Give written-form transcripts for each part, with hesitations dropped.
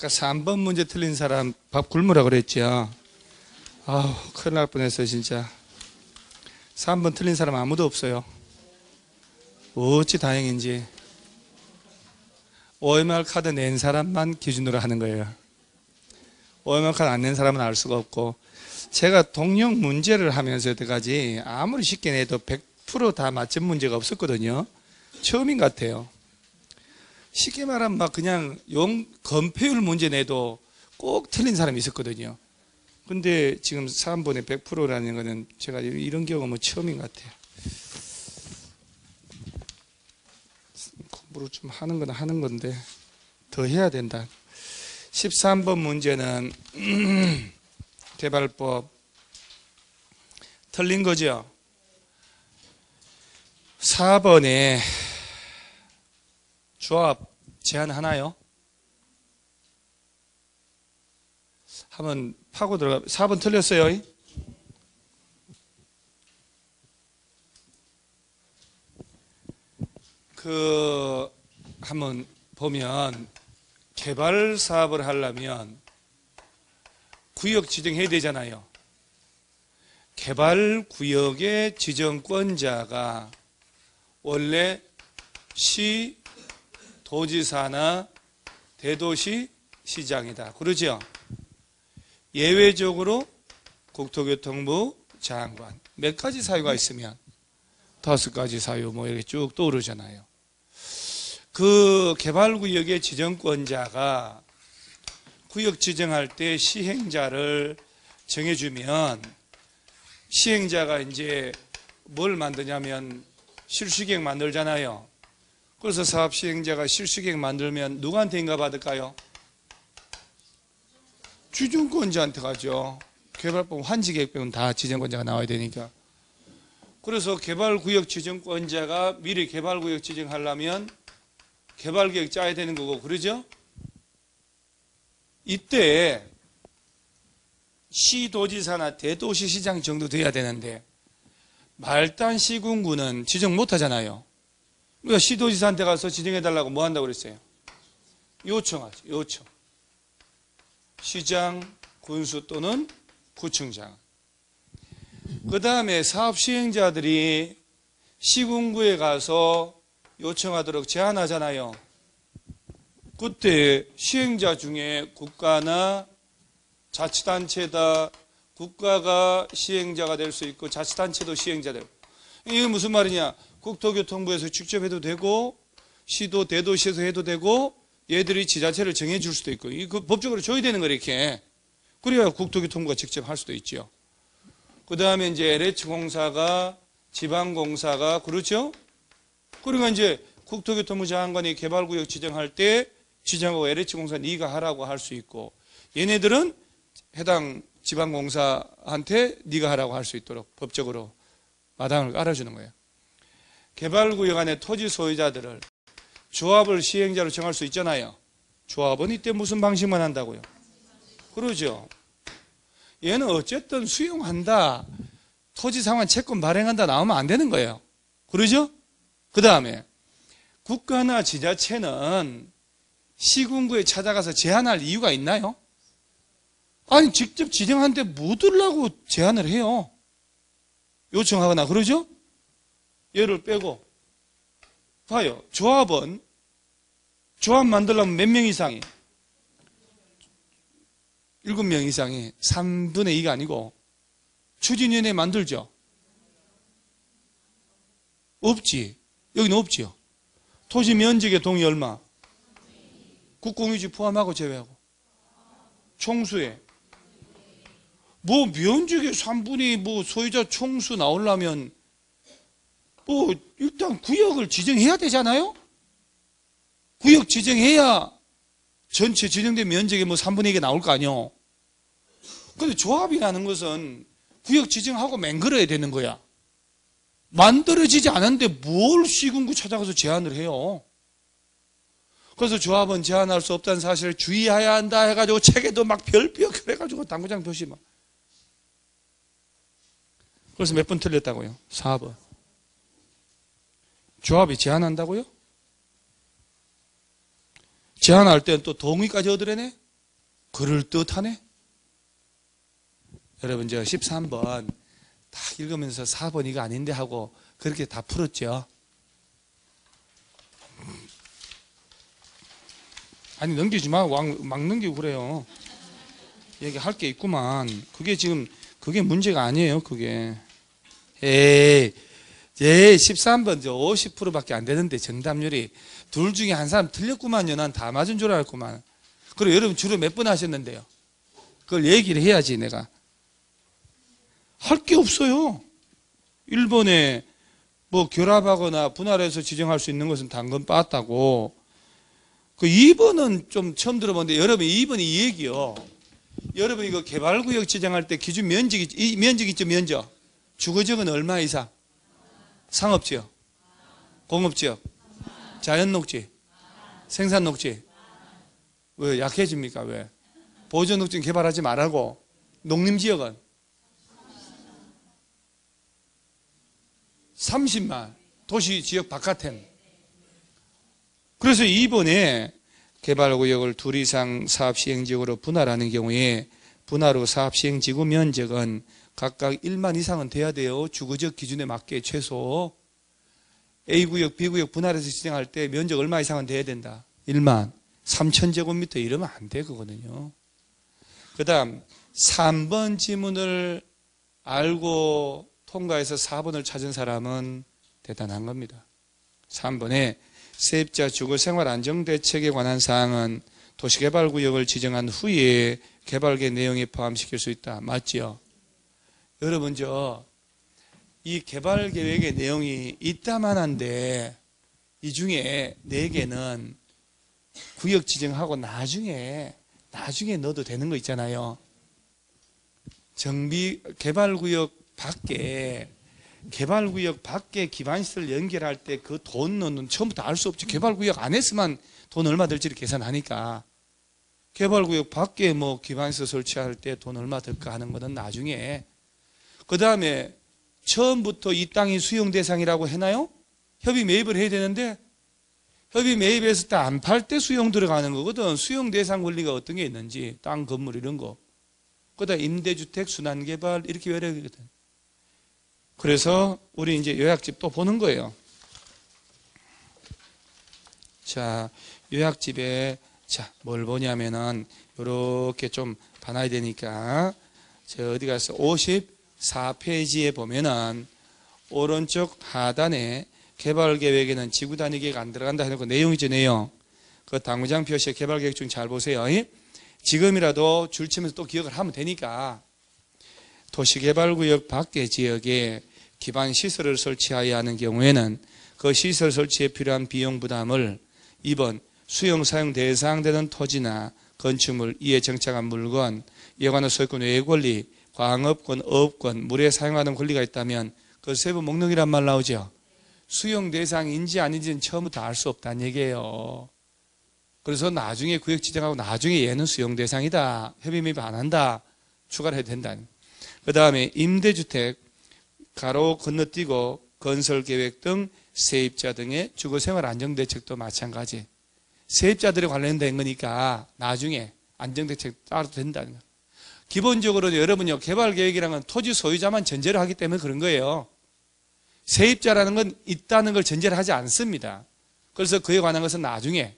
아까 3번 문제 틀린 사람 밥 굶으라 그랬죠. 아우, 큰일 날 뻔했어요, 진짜. 3번 틀린 사람 아무도 없어요. 어찌 다행인지. OMR 카드 낸 사람만 기준으로 하는 거예요. OMR 카드 안 낸 사람은 알 수가 없고, 제가 동력 문제를 하면서 여태까지 아무리 쉽게 내도 100% 다 맞춘 문제가 없었거든요. 처음인 것 같아요. 쉽게 말하면 막 그냥 건폐율 문제 내도 꼭 틀린 사람이 있었거든요. 근데 지금 3번에 100%라는 거는 제가 이런 경우가 뭐 처음인 것 같아요. 공부를 좀 하는 건 하는 건데 더 해야 된다. 13번 문제는 개발법 틀린 거죠. 4번에 조합 제한하나요? 한번 파고 들어가. 4번 틀렸어요. 한번 보면 개발 사업을 하려면 구역 지정해야 되잖아요. 개발 구역의 지정권자가 원래 시, 도지사나 대도시 시장이다. 그러죠? 예외적으로 국토교통부 장관. 몇 가지 사유가 있으면 5가지 사유 뭐 이렇게 쭉 떠오르잖아요. 그 개발구역의 지정권자가 구역 지정할 때 시행자를 정해주면 시행자가 이제 뭘 만드냐면 실수계획 만들잖아요. 그래서 사업 시행자가 실수계획 만들면 누구한테 인가 받을까요? 지정권자한테 가죠. 개발법 환지계획 빼면 다 지정권자가 나와야 되니까. 그래서 개발구역 지정권자가 미리 개발구역 지정하려면 개발계획 짜야 되는 거고, 그러죠? 이때 시도지사나 대도시시장 정도 돼야 되는데 말단 시군구는 지정 못 하잖아요. 그러니까 시도지사한테 가서 지정해달라고 뭐 한다고 그랬어요? 요청하죠. 요청. 시장, 군수 또는 구청장. 그 다음에 사업 시행자들이 시군구에 가서 요청하도록 제안하잖아요. 그때 시행자 중에 국가나 자치단체다, 국가가 시행자가 될 수 있고 자치단체도 시행자 되고. 이게 무슨 말이냐? 국토교통부에서 직접 해도 되고 시도 대도시에서 해도 되고 얘들이 지자체를 정해줄 수도 있고, 이거 법적으로 줘야 되는 거예요. 이렇게. 그래야 국토교통부가 직접 할 수도 있죠. 그 다음에 이제 LH공사가, 지방공사가, 그렇죠? 그러니까 이제 국토교통부 장관이 개발구역 지정할 때 지정하고 LH공사 네가 하라고 할 수 있고, 얘네들은 해당 지방공사한테 네가 하라고 할 수 있도록 법적으로 마당을 깔아주는 거예요. 개발구역 안에 토지 소유자들을 조합을 시행자로 정할 수 있잖아요. 조합은 이때 무슨 방식만 한다고요? 그러죠. 얘는 어쨌든 수용한다, 토지 상환 채권 발행한다 나오면 안 되는 거예요. 그러죠? 그 다음에 국가나 지자체는 시군구에 찾아가서 제한할 이유가 있나요? 아니, 직접 지정하는데 뭐 들라고 제한을 해요? 요청하거나, 그러죠? 얘를 빼고. 봐요. 조합은, 조합 만들려면 몇 명 이상이? 7명 이상이 3분의 2가 아니고 추진위원회 만들죠? 없지. 여기는 없지요. 토지 면적의 동의 얼마? 국공유지 포함하고 제외하고. 총수에. 뭐 면적의 3분의 2 뭐 소유자 총수 나오려면 뭐 일단 구역을 지정해야 되잖아요? 구역 지정해야 전체 지정된 면적의 뭐 3분의 2가 나올 거 아니요. 근데 조합이라는 것은 구역 지정하고 맹글어야 되는 거야. 만들어지지 않았는데 뭘 시군구 찾아가서 제한을 해요. 그래서 조합은 제한할 수 없다는 사실을 주의해야 한다 해가지고 책에도 막 별표 그래가지고 당구장 표시 막. 그래서 몇 번 틀렸다고요? 4번. 조합이 제한한다고요? 제한할 때는 또 동의까지 얻으려네? 그럴듯하네. 여러분 저 13번 딱 읽으면서 4번 이거 아닌데 하고 그렇게 다 풀었죠. 아니 넘기지 마. 막 넘기고 그래요. 얘기할 게 있구만. 그게 지금 그게 문제가 아니에요. 그게. 에이 13번 저 50%밖에 안 되는데 정답률이 둘 중에 한 사람 틀렸구만요. 난 다 맞은 줄 알았구만. 그리고 여러분 주로 몇 번 하셨는데요. 그걸 얘기를 해야지 내가. 할 게 없어요. 1번에 뭐 결합하거나 분할해서 지정할 수 있는 것은 당근 빠았다고. 그 2번은 좀 처음 들어봤는데 여러분 2번이 이 얘기요. 여러분 이거 개발구역 지정할 때 기준 면적이 이 면적 있죠. 면적. 주거지역은 얼마 이상? 상업지역, 공업지역, 자연녹지, 생산녹지. 왜 약해집니까? 왜? 보존녹지는 개발하지 말라고. 농림지역은 30만 도시지역 바깥엔. 그래서 이번에 개발구역을 둘 이상 사업시행지역으로 분할하는 경우에 분할 후 사업시행지구 면적은 각각 1만 이상은 돼야 돼요. 주거지역 기준에 맞게 최소. A구역, B구역 분할해서 지정할 때 면적 얼마 이상은 돼야 된다. 1만 3천 제곱미터 이러면 안 돼 그거는요. 그 다음 3번 지문을 알고 통과해서 4번을 찾은 사람은 대단한 겁니다. 3번에 세입자 주거생활 안정대책에 관한 사항은 도시개발구역을 지정한 후에 개발계획 내용에 포함시킬 수 있다. 맞죠? 여러분 이 개발계획의 내용이 있다만한데 이 중에 4개는 구역 지정하고 나중에 넣어도 되는 거 있잖아요. 개발구역 밖에 기반시설 연결할 때 그 돈은 처음부터 알 수 없지. 개발구역 안에서만 돈 얼마 들지를 계산하니까. 개발구역 밖에 뭐 기반시설 설치할 때 돈 얼마 들까 하는 거는 나중에. 그 다음에 처음부터 이 땅이 수용 대상이라고 해나요? 협의 매입을 해야 되는데 협의 매입했을 때 안 팔 때 수용 들어가는 거거든. 수용 대상 권리가 어떤 게 있는지 땅, 건물 이런 거. 그다음 임대주택, 순환개발 이렇게 여러 개거든. 그래서 우리 이제 요약집 또 보는 거예요. 자, 요약집에 뭘 보냐면은 이렇게 좀 봐놔야 되니까 저 어디 가서 54페이지에 보면은 오른쪽 하단에 개발계획에는 지구단위계획 안 들어간다 해놓고 내용이죠. 내용. 그 당구장 표시에 개발계획 중 잘 보세요. 지금이라도 줄치면서 또 기억을 하면 되니까 도시개발구역 밖의 지역에 기반시설을 설치하여야 하는 경우에는 그 시설 설치에 필요한 비용 부담을 2번 수용 사용 대상되는 토지나 건축물, 이에 정착한 물건, 이에 관한 소유권 외의 권리, 광업권, 어업권, 물에 사용하는 권리가 있다면 그 세부 목록이란 말 나오죠. 수용 대상인지 아닌지는 처음부터 알 수 없다는 얘기예요. 그래서 나중에 구역 지정하고 나중에 얘는 수용 대상이다. 협의 매입 안 한다. 추가를 해도 된다. 그 다음에 임대주택, 가로 건너뛰고 건설계획 등 세입자 등의 주거생활 안정대책도 마찬가지. 세입자들에 관련된 거니까 나중에 안정대책 따로 된다는 거예요. 기본적으로 여러분요, 개발계획이라는 건 토지 소유자만 전제를 하기 때문에 그런 거예요. 세입자라는 건 있다는 걸 전제를 하지 않습니다. 그래서 그에 관한 것은 나중에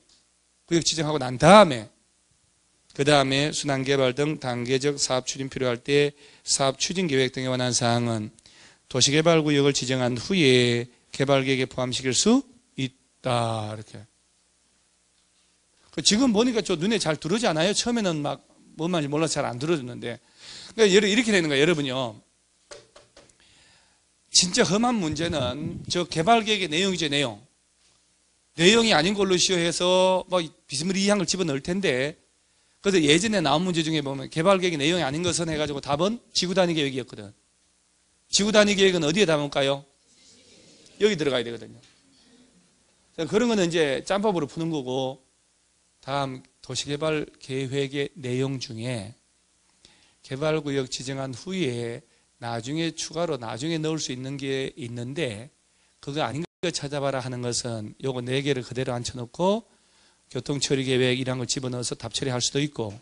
구역 지정하고 난 다음에 그 다음에 순환개발 등 단계적 사업 추진 필요할 때 사업 추진 계획 등에 관한 사항은 도시개발구역을 지정한 후에 개발계획에 포함시킬 수 있다. 이렇게. 지금 보니까 좀 눈에 잘 들어오지 않아요? 처음에는 막 뭔 말인지 몰라서 잘 안 들어줬는데. 그러니까 이렇게 되는 거예요, 여러분요. 진짜 험한 문제는 저 개발계획의 내용이죠, 내용. 내용이 아닌 걸로 시효해서 뭐 비스무리한 걸 집어넣을 텐데, 그래서 예전에 나온 문제 중에 보면 개발계획의 내용이 아닌 것은 해가지고 답은 지구단위 계획이었거든. 지구단위 계획은 어디에 담을까요? 여기 들어가야 되거든요. 그런 거는 이제 짬밥으로 푸는 거고, 다음 도시개발 계획의 내용 중에 개발구역 지정한 후에 나중에 추가로 나중에 넣을 수 있는 게 있는데 그거 아닌 거 찾아봐라 하는 것은 요거 4개를 그대로 앉혀놓고 교통처리계획 이런 걸 집어넣어서 답 처리할 수도 있고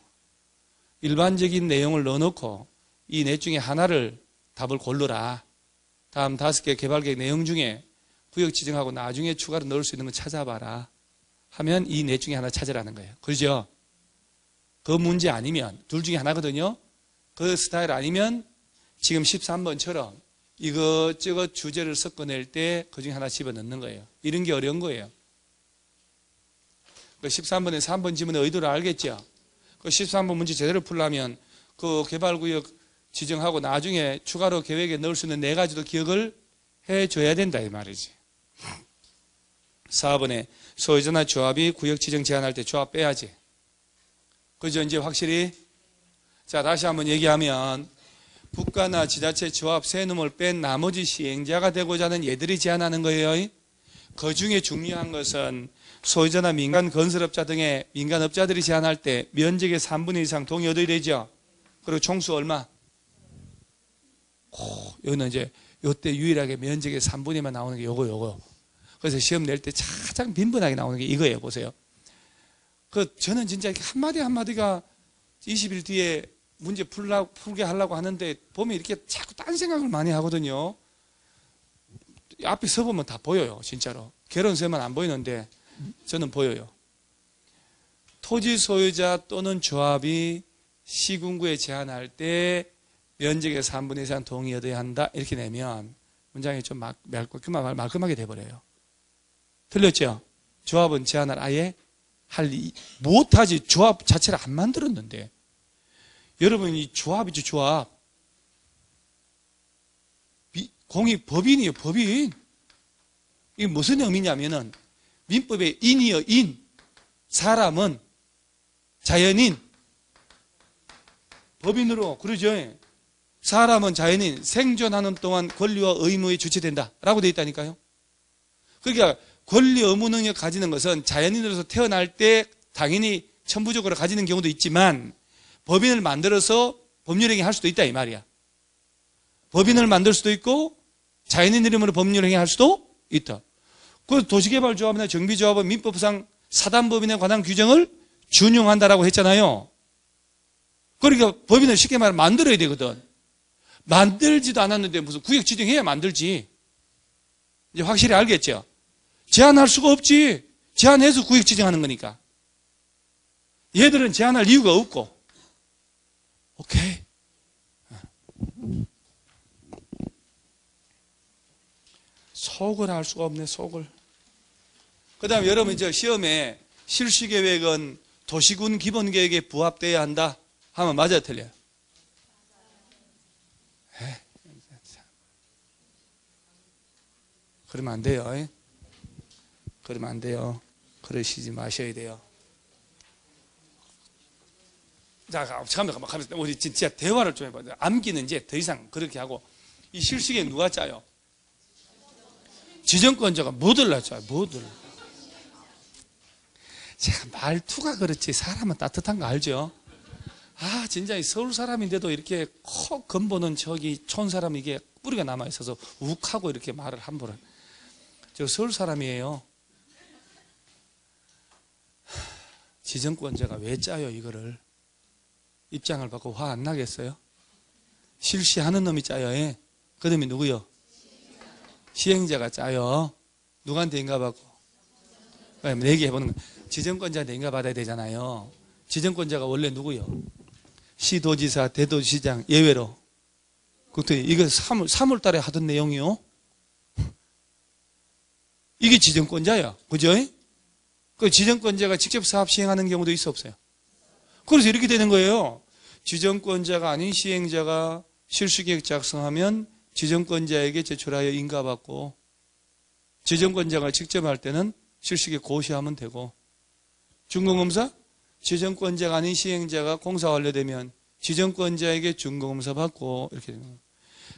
일반적인 내용을 넣어놓고 이 넷 중에 하나를 답을 고르라. 다음 5개 개발계획 내용 중에 구역 지정하고 나중에 추가로 넣을 수 있는 거 찾아봐라 하면 이 넷 중에 하나 찾으라는 거예요. 그렇죠? 그 문제 아니면 둘 중에 하나거든요. 그 스타일 아니면 지금 13번처럼 이것저것 주제를 섞어낼 때 그 중에 하나 집어넣는 거예요. 이런 게 어려운 거예요. 그 13번에 3번 지문의 의도를 알겠죠? 그 13번 문제 제대로 풀려면 그 개발구역 지정하고 나중에 추가로 계획에 넣을 수 있는 4가지도 기억을 해줘야 된다 이 말이지. 4번에 소유자나 조합이 구역 지정 제한할 때 조합 빼야지. 그죠? 이제 확실히. 자, 다시 한번 얘기하면 국가나 지자체 조합 세 놈을 뺀 나머지 시행자가 되고자 하는 얘들이 제한하는 거예요. 그 중에 중요한 것은 소유자나 민간 건설업자 등의 민간업자들이 제한할 때 면적의 3분의 2 이상 동의 얻어야 되죠. 그리고 총수 얼마? 여기는 이제 요때 유일하게 면적의 3분의 2만 나오는 게 요거. 그래서 시험 낼 때 가장 빈번하게 나오는 게 이거예요. 보세요. 저는 진짜 이렇게 한마디가 20일 뒤에 문제 풀게 하려고 하는데 보면 이렇게 자꾸 딴 생각을 많이 하거든요. 앞에 서보면 다 보여요. 진짜로. 결혼서에만 안 보이는데 저는 보여요. 토지 소유자 또는 조합이 시군구에 제한할 때 면적의 3분의 2 이상 동의 얻어야 한다. 이렇게 내면 문장이 좀 말끔하게 돼버려요. 틀렸죠? 조합은 제한을 아예 못하지. 조합 자체를 안 만들었는데. 여러분, 이 조합이죠, 조합. 법인이에요, 법인. 이게 무슨 의미냐면은, 민법의 인이요, 인. 사람은 자연인. 법인으로, 그러죠? 사람은 자연인, 생존하는 동안 권리와 의무에 주체된다. 라고 되어 있다니까요. 그러니까, 권리, 의무, 능력 가지는 것은 자연인으로서 태어날 때 당연히 천부적으로 가지는 경우도 있지만, 법인을 만들어서 법률행위 할 수도 있다 이 말이야. 법인을 만들 수도 있고 자연인 이름으로 법률행위 할 수도 있다. 그래서 도시개발조합이나 정비조합은 민법상 사단법인에 관한 규정을 준용한다라고 했잖아요. 그러니까 법인을 쉽게 말하면 만들어야 되거든. 만들지도 않았는데 무슨 구역 지정해야 만들지. 이제 확실히 알겠죠? 제한할 수가 없지. 제한해서 구역 지정하는 거니까. 얘들은 제한할 이유가 없고. 오케이. 속을 알 수가 없네, 속을. 그 다음에 여러분, 이제 시험에 실시계획은 도시군 기본계획에 부합돼야 한다 하면 맞아요, 틀려요? 그러면 안 돼요. 그러면 안 돼요. 그러시지 마셔야 돼요. 자, 잠깐만, 우리 진짜 대화를 좀 해봐요. 암기는 이제 더 이상 그렇게 하고, 이 실시계획 누가 짜요? 지정권자가 뭐들 짜요? 뭐들. 제가 말투가 그렇지, 사람은 따뜻한 거 알죠? 아, 진짜 이 서울 사람인데도 이렇게 콕 건보는 저기 촌 사람 이게 뿌리가 남아있어서 욱하고 이렇게 말을 함부로. 저 서울 사람이에요. 지정권자가 왜 짜요, 이거를? 입장을 받고 화 안 나겠어요? 실시하는 놈이 짜요. 그 놈이 누구요? 시행자가 짜요. 누구한테 인가받고? 얘기해보는 거. 지정권자한테 인가받아야 되잖아요. 지정권자가 원래 누구요? 시도지사, 대도시장, 예외로. 이거 3월 달에 하던 내용이요. 이게 지정권자야. 그죠? 그 지정권자가 직접 사업 시행하는 경우도 있어, 없어요? 그래서 이렇게 되는 거예요. 지정권자가 아닌 시행자가 실수계획 작성하면 지정권자에게 제출하여 인가받고, 지정권자가 직접 할 때는 실수계획 고시하면 되고, 준공검사? 지정권자가 아닌 시행자가 공사 완료되면 지정권자에게 준공검사 받고 이렇게 되는 거예요.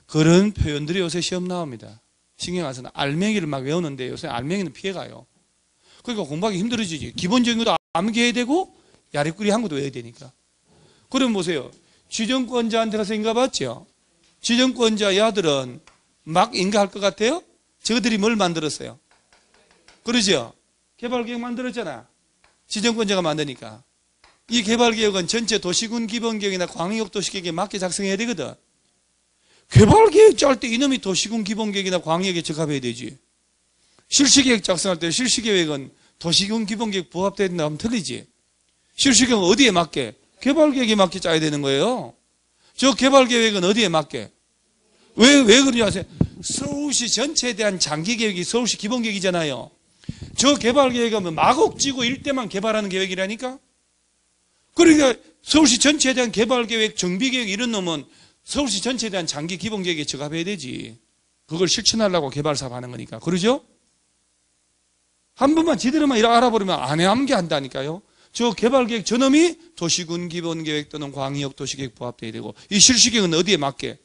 그런 표현들이 요새 시험 나옵니다. 신경 안 써서 알맹이를 막 외우는데 요새 알맹이는 피해가요. 그러니까 공부하기 힘들어지지. 기본적인 것도 암기해야 되고 야리꾸리 한 것도 외워야 되니까. 그럼 보세요. 지정권자한테 가서 인가받죠. 지정권자 야들은 막 인가할 것 같아요? 저들이 뭘 만들었어요? 그러죠? 개발계획 만들었잖아. 지정권자가 만드니까. 이 개발계획은 전체 도시군 기본계획이나 광역도시계획에 맞게 작성해야 되거든. 개발계획 짤 때 이놈이 도시군 기본계획이나 광역에 적합해야 되지. 실시계획 작성할 때 실시계획은 도시군 기본계획 부합돼야 된다 하면 틀리지. 실시계획은 어디에 맞게? 개발계획에 맞게 짜야 되는 거예요. 저 개발계획은 어디에 맞게? 왜 그러냐 하세요? 서울시 전체에 대한 장기계획이 서울시 기본계획이잖아요. 저 개발계획은 마곡지구 일대만 개발하는 계획이라니까? 그러니까 서울시 전체에 대한 개발계획, 정비계획 이런 놈은 서울시 전체에 대한 장기 기본계획에 적합해야 되지. 그걸 실천하려고 개발사업 하는 거니까. 그러죠? 한 번만 제대로만 알아버리면 안 암기한다니까요. 저 개발계획 저놈이 도시군 기본계획 또는 광역도시계획 부합돼야 되고, 이 실시계획은 어디에 맞게?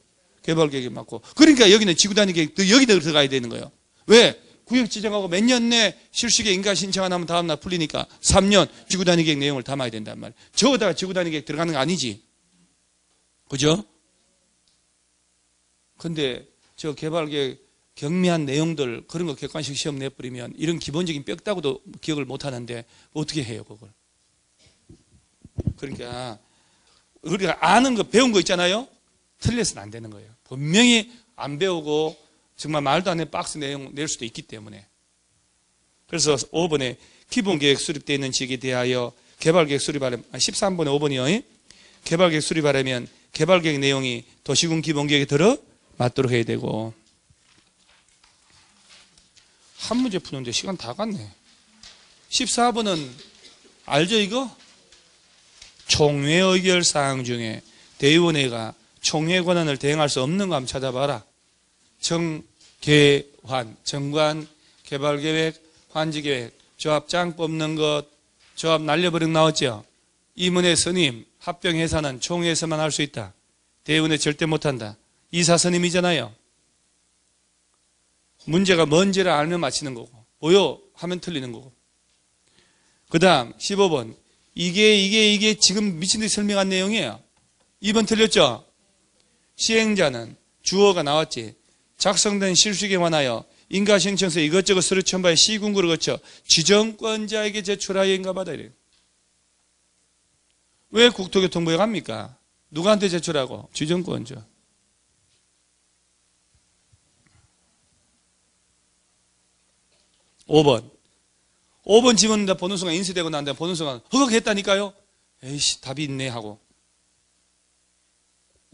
개발계획에 맞고. 그러니까 여기는 지구단위 계획, 여기다 들어가야 되는 거예요. 왜? 구역 지정하고 몇 년 내 실시계획 인가 신청 안 하면 다음날 풀리니까 3년 지구단위 계획 내용을 담아야 된단 말이에요. 저거다가 지구단위 계획 들어가는 거 아니지. 그죠? 근데 저 개발계획 경미한 내용들 그런 거 객관식 시험 내버리면 이런 기본적인 뼈다구도 기억을 못 하는데 어떻게 해요, 그걸? 그러니까 우리가 아는 거 배운 거 있잖아요. 틀려서는 안 되는 거예요. 분명히 안 배우고 정말 말도 안 되는 박스 내용 낼 수도 있기 때문에. 그래서 5번에 기본계획 수립되어 있는 지역에 대하여 개발계획 수립하려면 13번에 5번이요. 개발계획 수립하려면 개발계획 내용이 도시군 기본계획에 들어 맞도록 해야 되고. 한 문제 푸는데 시간 다 갔네. 14번은 알죠 이거? 총회 의결 사항 중에 대의원회가 총회 권한을 대행할 수 없는 거 한번 찾아봐라. 정개환, 정관, 개발계획, 환지계획, 조합장 뽑는 것, 조합 날려버리는 거 나왔죠? 이문의 선임, 합병해사는 총회에서만 할 수 있다. 대의원회 절대 못한다. 이사 선임이잖아요. 문제가 뭔지를 알면 맞히는 거고, 보여 하면 틀리는 거고. 그 다음 15번. 이게 지금 미친듯이 설명한 내용이에요. 2번 틀렸죠? 시행자는 주어가 나왔지. 작성된 실수에 관하여 인가신청서 이것저것 서류 첨부에 시군구를 거쳐 지정권자에게 제출하여 인가받아 이래요. 왜 국토교통부에 갑니까? 누구한테 제출하고? 지정권자. 오 번 집었는데 보는 순간 인쇄되고 난데 보는 순간 허걱했다니까요. 에이씨 답이 있네 하고.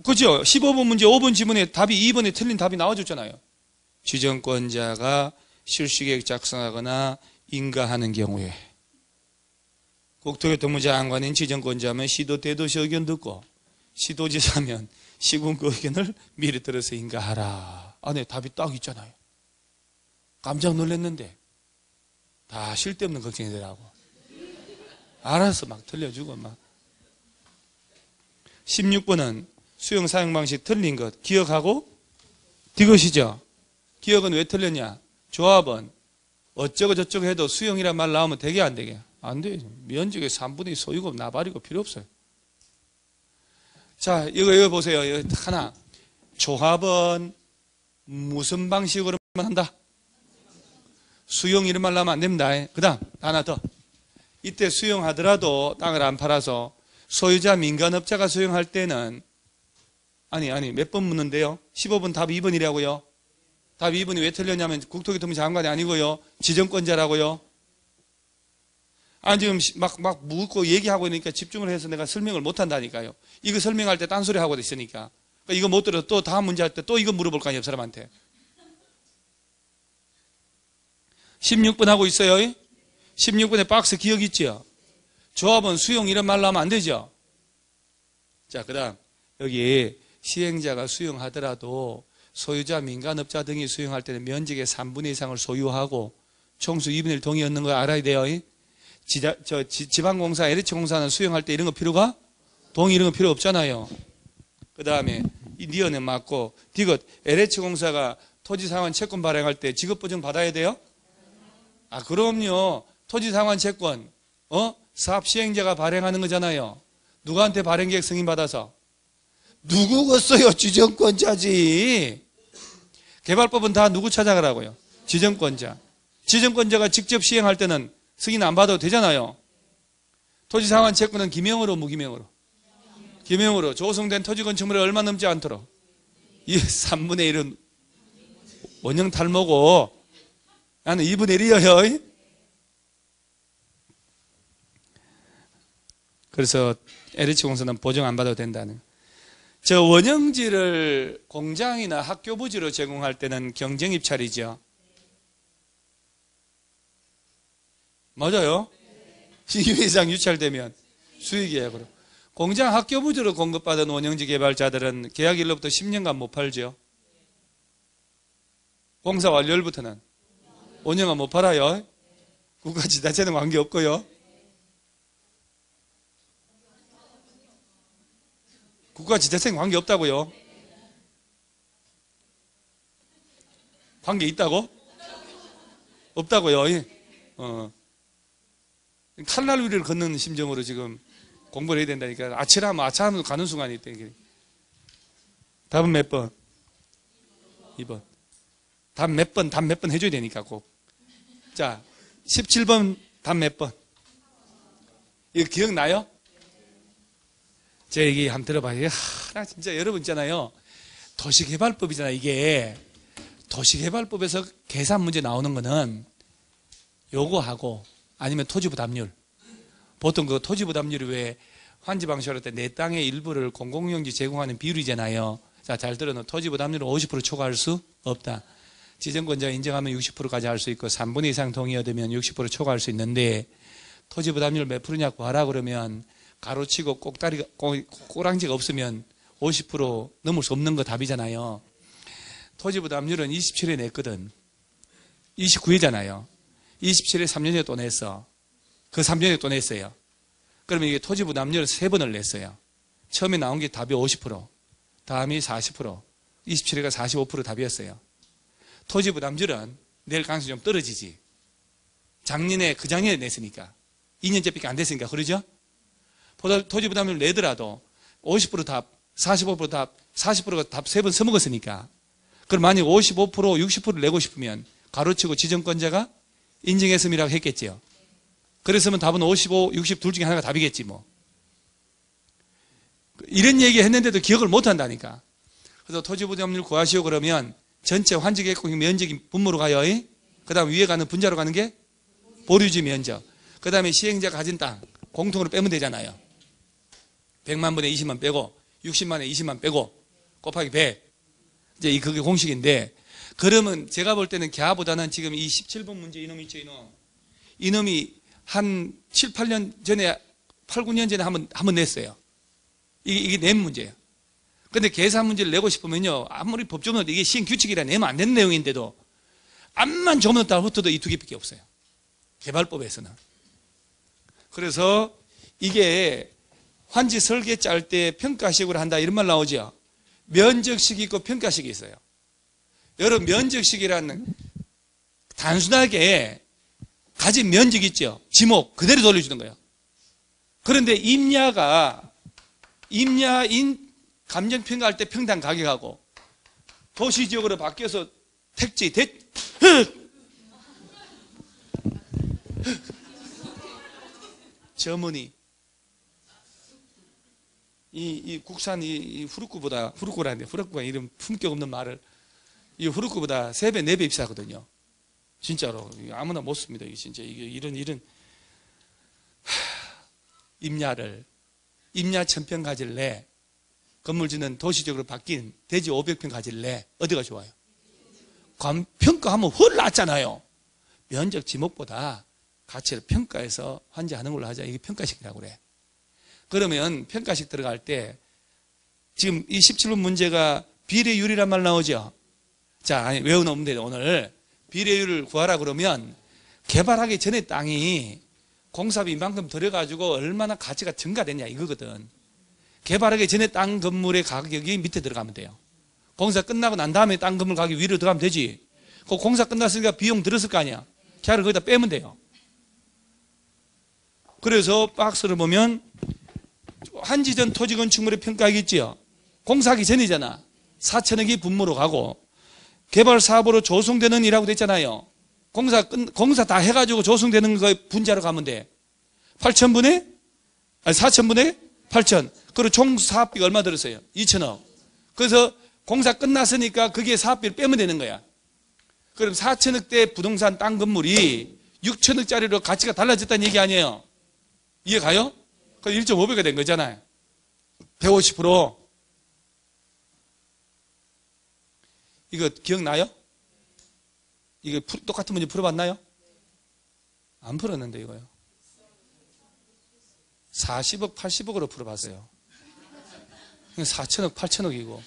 그죠? 15번 문제 5번 지문에 답이 2번에 틀린 답이 나와줬잖아요. 지정권자가 실시계획 작성하거나 인가하는 경우에 국토교통부 장관인 지정권자면 시도 대도시 의견 듣고 시도지사면 시군구 의견을 미리 들어서 인가하라. 안에 답이 딱 있잖아요. 깜짝 놀랐는데 다 쓸데없는 걱정이 되라고. 알아서 막 틀려주고 막. 16번은 수용 사용 방식 틀린 것 기억하고 이것이죠. 기억은 왜 틀렸냐? 조합은 어쩌고 저쩌고 해도 수용이란 말 나오면 되게 안 되게? 안 돼. 면적의 3분의 2 소유고 나발이고 필요 없어요. 자, 이거 보세요. 이거 하나. 조합은 무슨 방식으로만 한다? 수용 이런 말 나오면 안 됩니다. 그 다음 하나 더. 이때 수용하더라도 땅을 안 팔아서 소유자 민간업자가 수용할 때는 아니 몇 번 묻는데요? 15번 답 2번이라고요. 답 2번이 왜 틀렸냐면 국토교통부 장관이 아니고요. 지정권자라고요. 아니 지금 막 묻고 얘기하고 있으니까 집중을 해서 내가 설명을 못 한다니까요. 이거 설명할 때 딴소리 하고 있으니까. 그러니까 이거 못 들어서 또 다음 문제 할 때 또 이거 물어볼 거 아니에요, 사람한테. 16번 하고 있어요. 16번에 박스 기억 있죠? 조합은 수용 이런 말로 하면 안 되죠? 자, 그 다음 여기 시행자가 수용하더라도 소유자, 민간업자 등이 수용할 때는 면적의 3분의 2 이상을 소유하고 총수 2분의 1 동의 얻는 거 알아야 돼요. 지방공사, LH공사는 수용할 때 이런 거 필요가? 동의 이런 거 필요 없잖아요. 그 다음에 이 니은에 맞고 디귿 LH공사가 토지상환 채권 발행할 때 지급보증 받아야 돼요? 아, 그럼요. 토지상환 채권 사업 시행자가 발행하는 거잖아요. 누구한테 발행계획 승인받아서? 누구겠어요? 지정권자지. 개발법은 다 누구 찾아가라고요? 지정권자. 지정권자가 직접 시행할 때는 승인 안 받아도 되잖아요. 토지상환 채권은 기명으로 무기명으로? 기명으로. 조성된 토지 건축물이 얼마 넘지 않도록. 이 3분의 1은 원형 탈모고 나는 2분의 1이에요. 그래서 LH공사는 보증 안 받아도 된다는. 저 원형지를 공장이나 학교 부지로 제공할 때는 경쟁 입찰이죠. 맞아요? 시기 이상 유찰되면 수익이에요. 공장 학교 부지로 공급받은 원형지 개발자들은 계약일로부터 10년간 못 팔죠. 공사 완료일부터는 5년간 못 팔아요. 국가지자체는 관계없고요. 국가지자체는 관계없다고요. 관계 있다고? 없다고요. 칼날 위를 걷는 심정으로 지금 공부를 해야 된다니까. 아차하면 가는 순간이 있다. 답은 몇 번? 2번. 답 몇 번 해줘야 되니까 꼭. 자, 17번 답 몇 번? 이거 기억나요? 제 얘기 한번 들어봐요. 나 진짜 여러분 있잖아요. 도시개발법이잖아요. 이게 도시개발법에서 계산 문제 나오는 거는 요거하고 아니면 토지부담률. 보통 그 토지부담률이 왜 환지방식으로 할 때 내 땅의 일부를 공공용지 제공하는 비율이잖아요. 자, 잘 들어놓은 토지부담률을 50% 초과할 수 없다. 지정권자가 인정하면 60%까지 할 수 있고 3분의 2 이상 동의 얻으면 60% 초과할 수 있는데 토지부담률 몇 프로냐 구하라 그러면 가로치고 꼬랑지가 없으면 50% 넘을 수 없는 거 답이잖아요. 토지부담률은 27에 냈거든. 29회잖아요. 27에 3년에 또 냈어. 그 3년에 또 냈어요. 그러면 이게 토지부담률을 3번을 냈어요. 처음에 나온 게 답이 50%, 다음이 40%, 27회가 45% 답이었어요. 토지부담률은 낼 가능성이 좀 떨어지지. 작년에, 그 작년에 냈으니까. 2년째밖에 안 됐으니까. 그러죠? 토지부담률 내더라도 50% 답, 45% 답, 40%가 답 3번 써먹었으니까. 그럼 만약 55%, 60%를 내고 싶으면 가로치고 지정권자가 인정했음이라고 했겠지요. 그랬으면 답은 55, 60 둘 중에 하나가 답이겠지 뭐. 이런 얘기 했는데도 기억을 못 한다니까. 그래서 토지부담률 구하시오 그러면 전체 환지계획 면적이 분모로 가요. 그 다음 위에 가는 분자로 가는 게 보류지 면적. 그 다음에 시행자가 가진 땅 공통으로 빼면 되잖아요. 100만 분의 20만 빼고 60만에 20만 빼고 곱하기 100. 이제 그게 공식인데, 그러면 제가 볼 때는 걔보다는 지금 이 17번 문제 이놈이 있죠, 이놈이 한 7, 8년 전에 8, 9년 전에 한번 냈어요. 이게 낸 문제예요. 근데 계산 문제를 내고 싶으면요, 아무리 법조문도 이게 시행 규칙이라 내면 안 되는 내용인데도 암만 조문을 붙어도 이 두 개밖에 없어요. 개발법에서는. 그래서 이게 환지 설계 짤 때 평가식으로 한다 이런 말 나오죠. 면적식이 있고 평가식이 있어요. 여러분, 면적식이라는 단순하게 가진 면적 있죠. 지목 그대로 돌려주는 거예요. 그런데 임야인 감정평가할 때 평당 가격하고 도시지역으로 바뀌어서 택지 저머니 이 국산 이 후루꾸가 이런 품격 없는 말을, 이 후루꾸보다 3배, 4배 비싸거든요. 진짜로. 아무나 못 씁니다. 이게 진짜. 이런 임야 1000평 가질래? 건물 짓는 도시적으로 바뀐 대지 500평 가질래? 어디가 좋아요? 평가하면 훨 낫잖아요. 면적 지목보다 가치를 평가해서 환지하는 걸로 하자. 이게 평가식이라고 그래. 그러면 평가식 들어갈 때 지금 이 17번 문제가 비례율이란 말 나오죠. 자, 외워놓으면 돼요. 오늘 비례율을 구하라 그러면 개발하기 전에 땅이 공사비 이만큼 들여가지고 얼마나 가치가 증가됐냐 이거거든. 개발하기 전에 땅 건물의 가격이 밑에 들어가면 돼요. 공사 끝나고 난 다음에 땅 건물 가격이 위로 들어가면 되지. 그 공사 끝났으니까 비용 들었을 거 아니야. 걔를 거기다 빼면 돼요. 그래서 박스를 보면 환지전 토지 건축물의 평가액이 있지요. 공사하기 전이잖아. 4천억이 분모로 가고 개발 사업으로 조성되는 이라고 됐잖아요. 공사 다 해가지고 조성되는 거 분자로 가면 돼. 8천분의 아니 4천분의 8천. 그리고 총 사업비가 얼마 들었어요? 2천억. 그래서 공사 끝났으니까 거기에 사업비를 빼면 되는 거야. 그럼 4천억대 부동산 땅 건물이 6천억짜리로 가치가 달라졌다는 얘기 아니에요? 이해 가요? 그럼 1.5배가 된 거잖아요. 150%. 이거 기억나요? 이거 똑같은 문제 풀어봤나요? 안 풀었는데 이거요. 40억, 80억으로 풀어봤어요. 4천억, 8천억이고.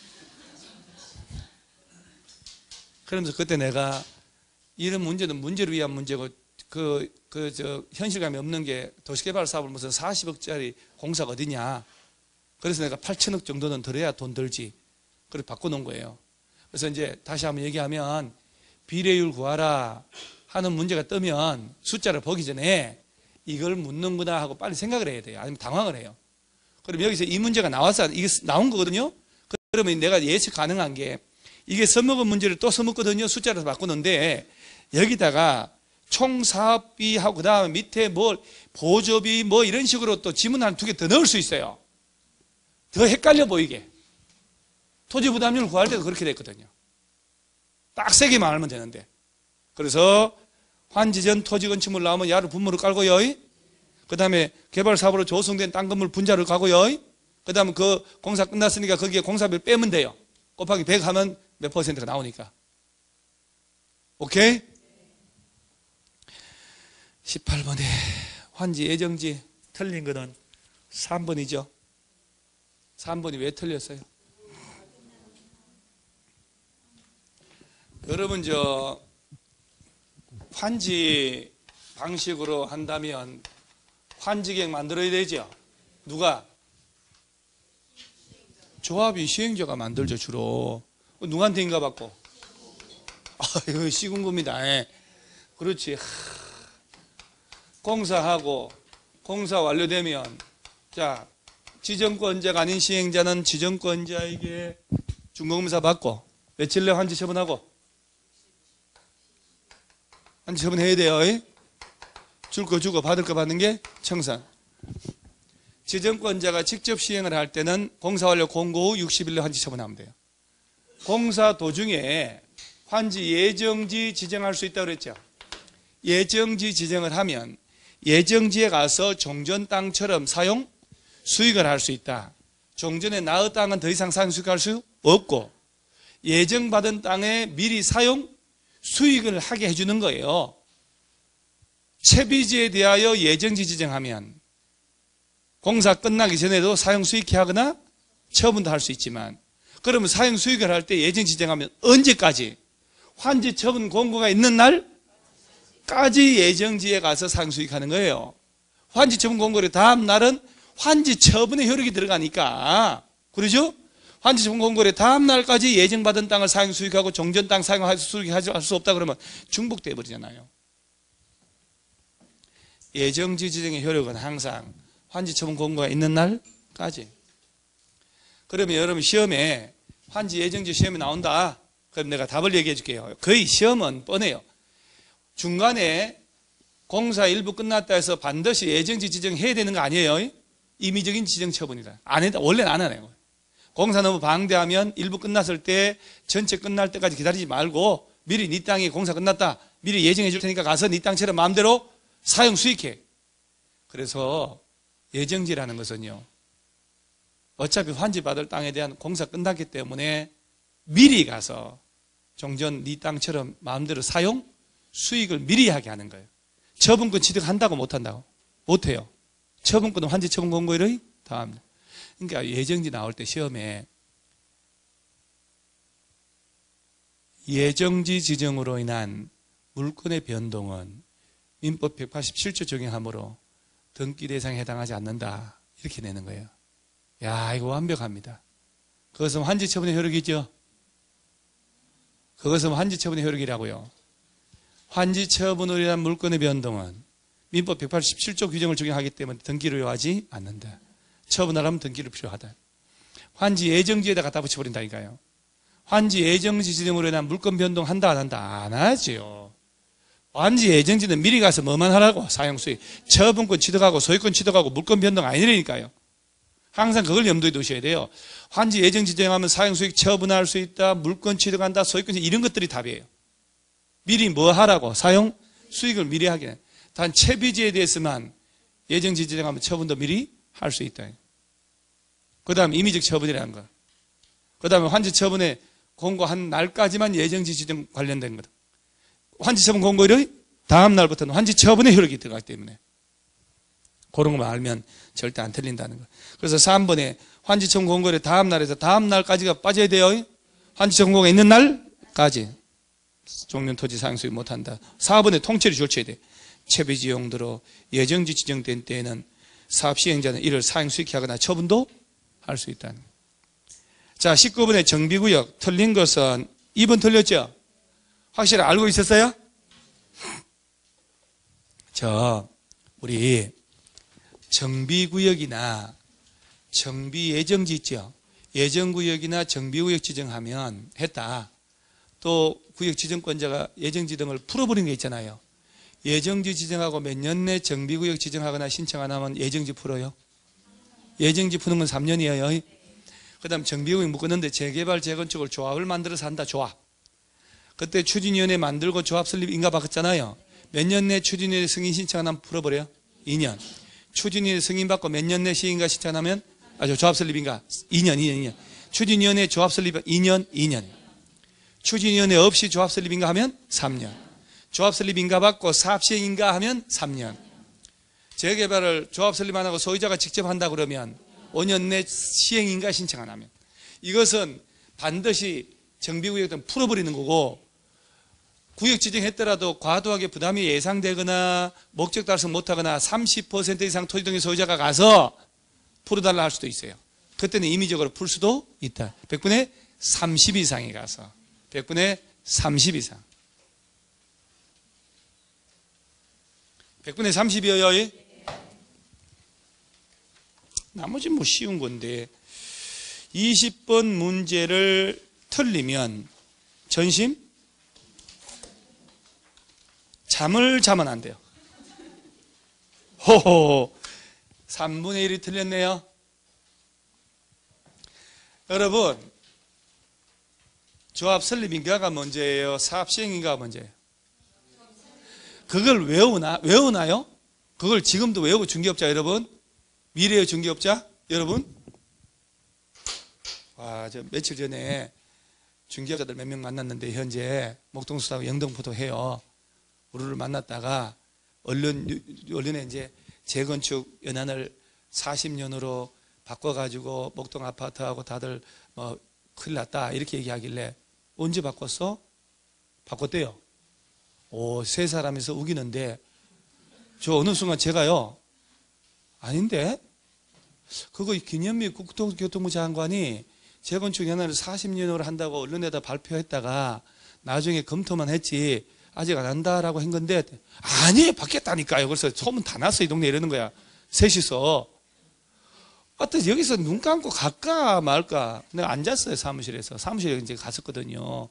그러면서 그때 내가 이런 문제는 문제를 위한 문제고 현실감이 없는 게 도시개발 사업을 무슨 40억짜리 공사가 어디냐. 그래서 내가 8천억 정도는 들어야 돈 들지. 그래서 바꿔놓은 거예요. 그래서 이제 다시 한번 얘기하면 비례율 구하라 하는 문제가 뜨면 숫자를 보기 전에 이걸 묻는구나 하고 빨리 생각을 해야 돼요. 아니면 당황을 해요. 그럼 여기서 이 문제가 나와서 이게 나온 거거든요. 그러면 내가 예측 가능한 게 이게 써먹은 문제를 또 써먹거든요. 숫자로 바꾸는데 여기다가 총 사업비하고 그 다음에 밑에 뭐 보조비 뭐 이런 식으로 또 지문 한 2개 더 넣을 수 있어요. 더 헷갈려 보이게. 토지 부담률 구할 때도 그렇게 됐거든요. 딱 3개만 알면 되는데. 그래서 환지 전 토지 건축물 나오면 야를 분모를 깔고요. 그 다음에 개발 사업으로 조성된 땅 건물 분자를 가고요. 그 다음에 그 공사 끝났으니까 거기에 공사비를 빼면 돼요. 곱하기 100 하면 몇 퍼센트가 나오니까. 오케이? 18번에 환지 예정지 틀린 거는 3번이죠. 3번이 왜 틀렸어요? 여러분 환지 방식으로 한다면 환지계획 만들어야 되죠. 누가? 조합이 시행자가 만들죠. 주로. 누구한테 인가 받고? 이거 시군구입니다. 예. 그렇지. 공사하고 공사 완료되면 자 지정권자가 아닌 시행자는 지정권자에게 준공검사 받고 며칠 내에 환지 처분하고 환지 처분해야 돼요. 줄 거 주고 받을 거 받는 게 청산. 지정권자가 직접 시행을 할 때는 공사 완료 공고 후 60일 내에 환지 처분하면 돼요. 공사 도중에 환지 예정지 지정할 수 있다고 그랬죠. 예정지 지정을 하면 예정지에 가서 종전 땅처럼 사용 수익을 할 수 있다. 종전에 나의 땅은 더 이상 사용 수익할 수 없고 예정받은 땅에 미리 사용 수익을 하게 해주는 거예요. 채비지에 대하여 예정지 지정하면 공사 끝나기 전에도 사용 수익해 하거나 처분도 할 수 있지만 그러면 사용 수익을 할 때 예정 지정하면 언제까지? 환지 처분 공고가 있는 날까지 예정지에 가서 사용 수익하는 거예요. 환지 처분 공고의 다음 날은 환지 처분의 효력이 들어가니까 그러죠? 환지 처분 공고의 다음 날까지 예정받은 땅을 사용 수익하고 종전 땅 사용할 수 없다 그러면 중복돼 버리잖아요. 예정지 지정의 효력은 항상 환지 처분 공고가 있는 날까지. 그러면 여러분 시험에 환지 예정지 시험이 나온다. 그럼 내가 답을 얘기해 줄게요. 거의 시험은 뻔해요. 중간에 공사 일부 끝났다 해서 반드시 예정지 지정해야 되는 거 아니에요. 임의적인 지정 처분이다. 안 해도 원래는 안 하네요. 공사 너무 방대하면 일부 끝났을 때 전체 끝날 때까지 기다리지 말고 미리 네 땅이 공사 끝났다. 미리 예정해 줄 테니까 가서 네 땅처럼 마음대로 사용 수익해. 그래서 예정지라는 것은요. 어차피 환지 받을 땅에 대한 공사 끝났기 때문에 미리 가서 종전 네 땅처럼 마음대로 사용 수익을 미리 하게 하는 거예요. 처분권 취득한다고 못한다고? 못해요. 처분권은 환지 처분 공고일의 다음. 그러니까 예정지 나올 때 시험에 예정지 지정으로 인한 물권의 변동은 민법 187조 적용하므로 등기 대상에 해당하지 않는다. 이렇게 내는 거예요. 야, 이거 완벽합니다. 그것은 환지 처분의 효력이죠. 그것은 환지 처분의 효력이라고요. 환지 처분으로 인한 물권의 변동은 민법 187조 규정을 적용하기 때문에 등기를 요하지 않는다. 처분하려면 등기를 필요하다. 환지 예정지에다가 다 붙여버린다니까요. 환지 예정지 지정으로 인한 물권 변동한다 안 한다? 안 하지요. 환지 예정지는 미리 가서 뭐만 하라고? 사용수익. 처분권 취득하고 소유권 취득하고 물권 변동 아니라니까요. 항상 그걸 염두에 두셔야 돼요. 환지 예정지 정하면 사용수익 처분할 수 있다, 물권 취득한다, 소유권 이런 것들이 답이에요. 미리 뭐 하라고? 사용 수익을 미리 하게. 단 채비지에 대해서만 예정지 지정하면 처분도 미리 할 수 있다. 그 다음에 임의적 처분이라는 거. 그 다음에 환지 처분에 공고한 날까지만 예정지 지정 관련된 거다. 환지 처분 공고일의 다음 날부터는 환지 처분의 효력이 들어가기 때문에 그런 것만 알면 절대 안 틀린다는 거. 그래서 3번에 환지 처분 공고일의 다음 날에서 다음 날까지가 빠져야 돼요. 환지 처분 공고가 있는 날까지 종료 토지 사용수익 못한다. 4번에 통째로 줄쳐야 돼. 채비지 용도로 예정지 지정된 때에는 사업 시행자는 이를 사용수익하거나 처분도 할 수 있다는 거예요. 자, 19번의 정비구역 틀린 것은 2번 틀렸죠? 확실히 알고 있었어요? 우리 정비구역이나 정비예정지 있죠? 예정구역이나 정비구역 지정하면 했다. 또 구역 지정권자가 예정지 등을 풀어버린 게 있잖아요. 예정지 지정하고 몇 년 내 정비구역 지정하거나 신청 안 하면 예정지 풀어요? 예정지 푸는 건 3년이에요. 그 다음 정비구역 묶었는데 재개발, 재건축을 조합을 만들어서 한다. 조합. 그때 추진위원회 만들고 조합 설립 인가 받았잖아요. 몇 년 내 추진위원회 승인 신청 안 하면 풀어버려요? 2년. 추진위원회 승인 받고 몇 년 내 시인가 신청 안 하면 조합 설립 인가 2년. 추진위원회 조합 설립 2년. 추진위원회 없이 조합 설립 인가 하면 3년. 조합 설립 인가 받고 사업 시행 인가 하면 3년. 재개발을 조합 설립 안 하고 소유자가 직접 한다 그러면 5년 내 시행 인가 신청 안 하면. 이것은 반드시 정비구역 등 풀어버리는 거고, 구역 지정했더라도 과도하게 부담이 예상되거나 목적 달성 못하거나 30% 이상 토지 등의 소유자가 가서 풀어달라 할 수도 있어요. 그때는 임의적으로 풀 수도 있다. 100분의 30 이상이 가서 100분의 30 이상. 100분의 30이에요. 나머지 뭐 쉬운 건데 20번 문제를 틀리면 전심 잠을 자면 안 돼요. 호호 3분의 1이 틀렸네요. 여러분 조합 설립 인가가 문제예요? 사업 시행 인가가 문제예요? 그걸 외우나요? 그걸 지금도 외우고 중개업자 여러분? 미래의 중개업자 여러분? 와, 저 며칠 전에 중개업자들 몇 명 만났는데 현재 목동수사하고 영등포도 해요. 우리를 만났다가 언론에 이제 재건축 연한을 40년으로 바꿔가지고 목동 아파트하고 다들 뭐 큰일 났다 이렇게 얘기하길래 언제 바꿨어? 바꿨대요. 세 사람이서 우기는데 저 어느 순간 제가요 아닌데 그거 김현미 국토교통부 장관이 재건축 연한을 40년으로 한다고 언론에다 발표했다가 나중에 검토만 했지 아직 안 한다라고 한 건데 아니 바뀌었다니까요. 그래서 소문 다 났어 이 동네 이러는 거야. 셋이서 어떤 여기서 눈 감고 갈까 말까 내가 앉았어요. 사무실에 이제 갔었거든요.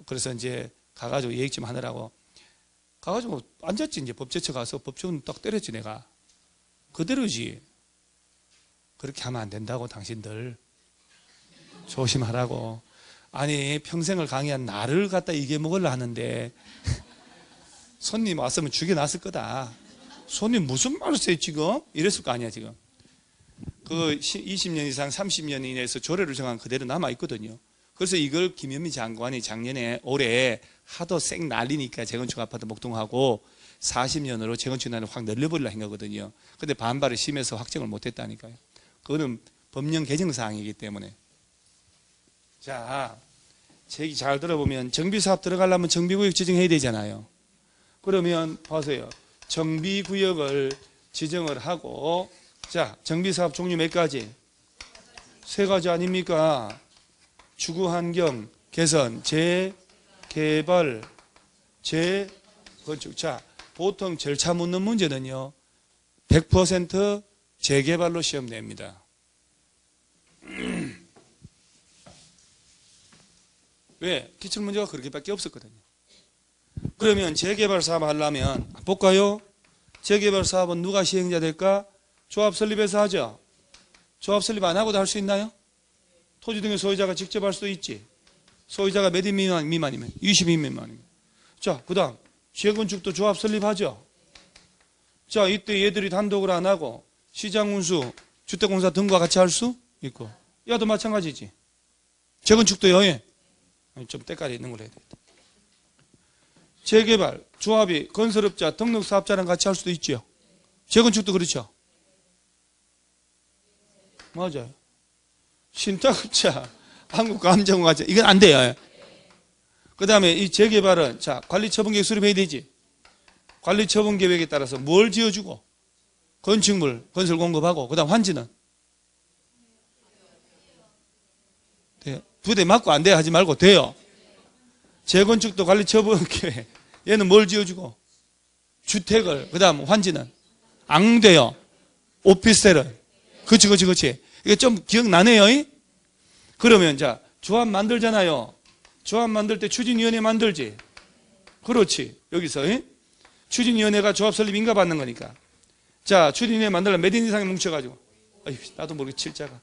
그래서 이제 가가지고 얘기 좀 하느라고 가가지고 앉았지. 이제 법제처 가서 법조문 딱 때렸지. 내가 그대로지. 그렇게 하면 안 된다고. 당신들 조심하라고. 아니 평생을 강의한 나를 갖다 이겨먹으려 하는데 손님 왔으면 죽여놨을 거다. 손님 무슨 말을 써요 지금? 이랬을 거 아니야 지금. 그 20년 이상 30년 이내에서 조례를 정한 그대로 남아있거든요. 그래서 이걸 김현미 장관이 작년에 올해 하도 쌩 난리니까 재건축 아파트 목동하고 40년으로 재건축 난을 확 늘려버리려 한 거거든요. 근데 반발이 심해서 확정을 못했다니까요. 그거는 법령 개정 사항이기 때문에. 자, 제 얘기 잘 들어보면 정비사업 들어가려면 정비구역 지정해야 되잖아요. 그러면 보세요. 정비구역을 지정을 하고 자, 정비사업 종류 몇 가지? 3가지 아닙니까? 주거환경 개선, 재개발, 재건축. 자, 보통 절차 묻는 문제는요 100% 재개발로 시험 냅니다. 왜? 기출문제가 그렇게밖에 없었거든요. 그러면 재개발 사업 하려면 볼까요? 재개발 사업은 누가 시행자 될까? 조합 설립해서 하죠. 조합 설립 안 하고도 할 수 있나요? 토지 등의 소유자가 직접 할 수도 있지. 소유자가 몇 인 미만이면 20인 미만이면. 자, 그 다음 재건축도 조합 설립하죠. 자, 이때 얘들이 단독으로 안 하고 시장운수, 주택공사 등과 같이 할 수 있고. 야도 마찬가지지. 재건축도요. 예. 좀 때깔이 있는 걸 해야 되겠다. 재개발, 조합이 건설업자, 등록사업자랑 같이 할 수도 있죠. 재건축도 그렇죠. 맞아요. 신탁업자, 한국감정공사 이건 안 돼요. 그 다음에 이 재개발은 자 관리처분계획 수립해야 되지. 관리처분계획에 따라서 뭘 지어주고 건축물, 건설 공급하고 그 다음 환지는 돼요. 부대 맞고 안 돼 하지 말고 돼요. 재건축도 관리처분계획 얘는 뭘 지어주고 주택을 그 다음 환지는 안 돼요. 오피스텔은 그치 이게 좀 기억나네요. 그러면 자 조합 만들잖아요. 조합 만들 때 추진위원회 만들지. 그렇지. 여기서 추진위원회가 조합 설립 인가 받는 거니까. 자 추진위원회 만들려면 몇 인 이상이 뭉쳐가지고 나도 모르게 칠자가.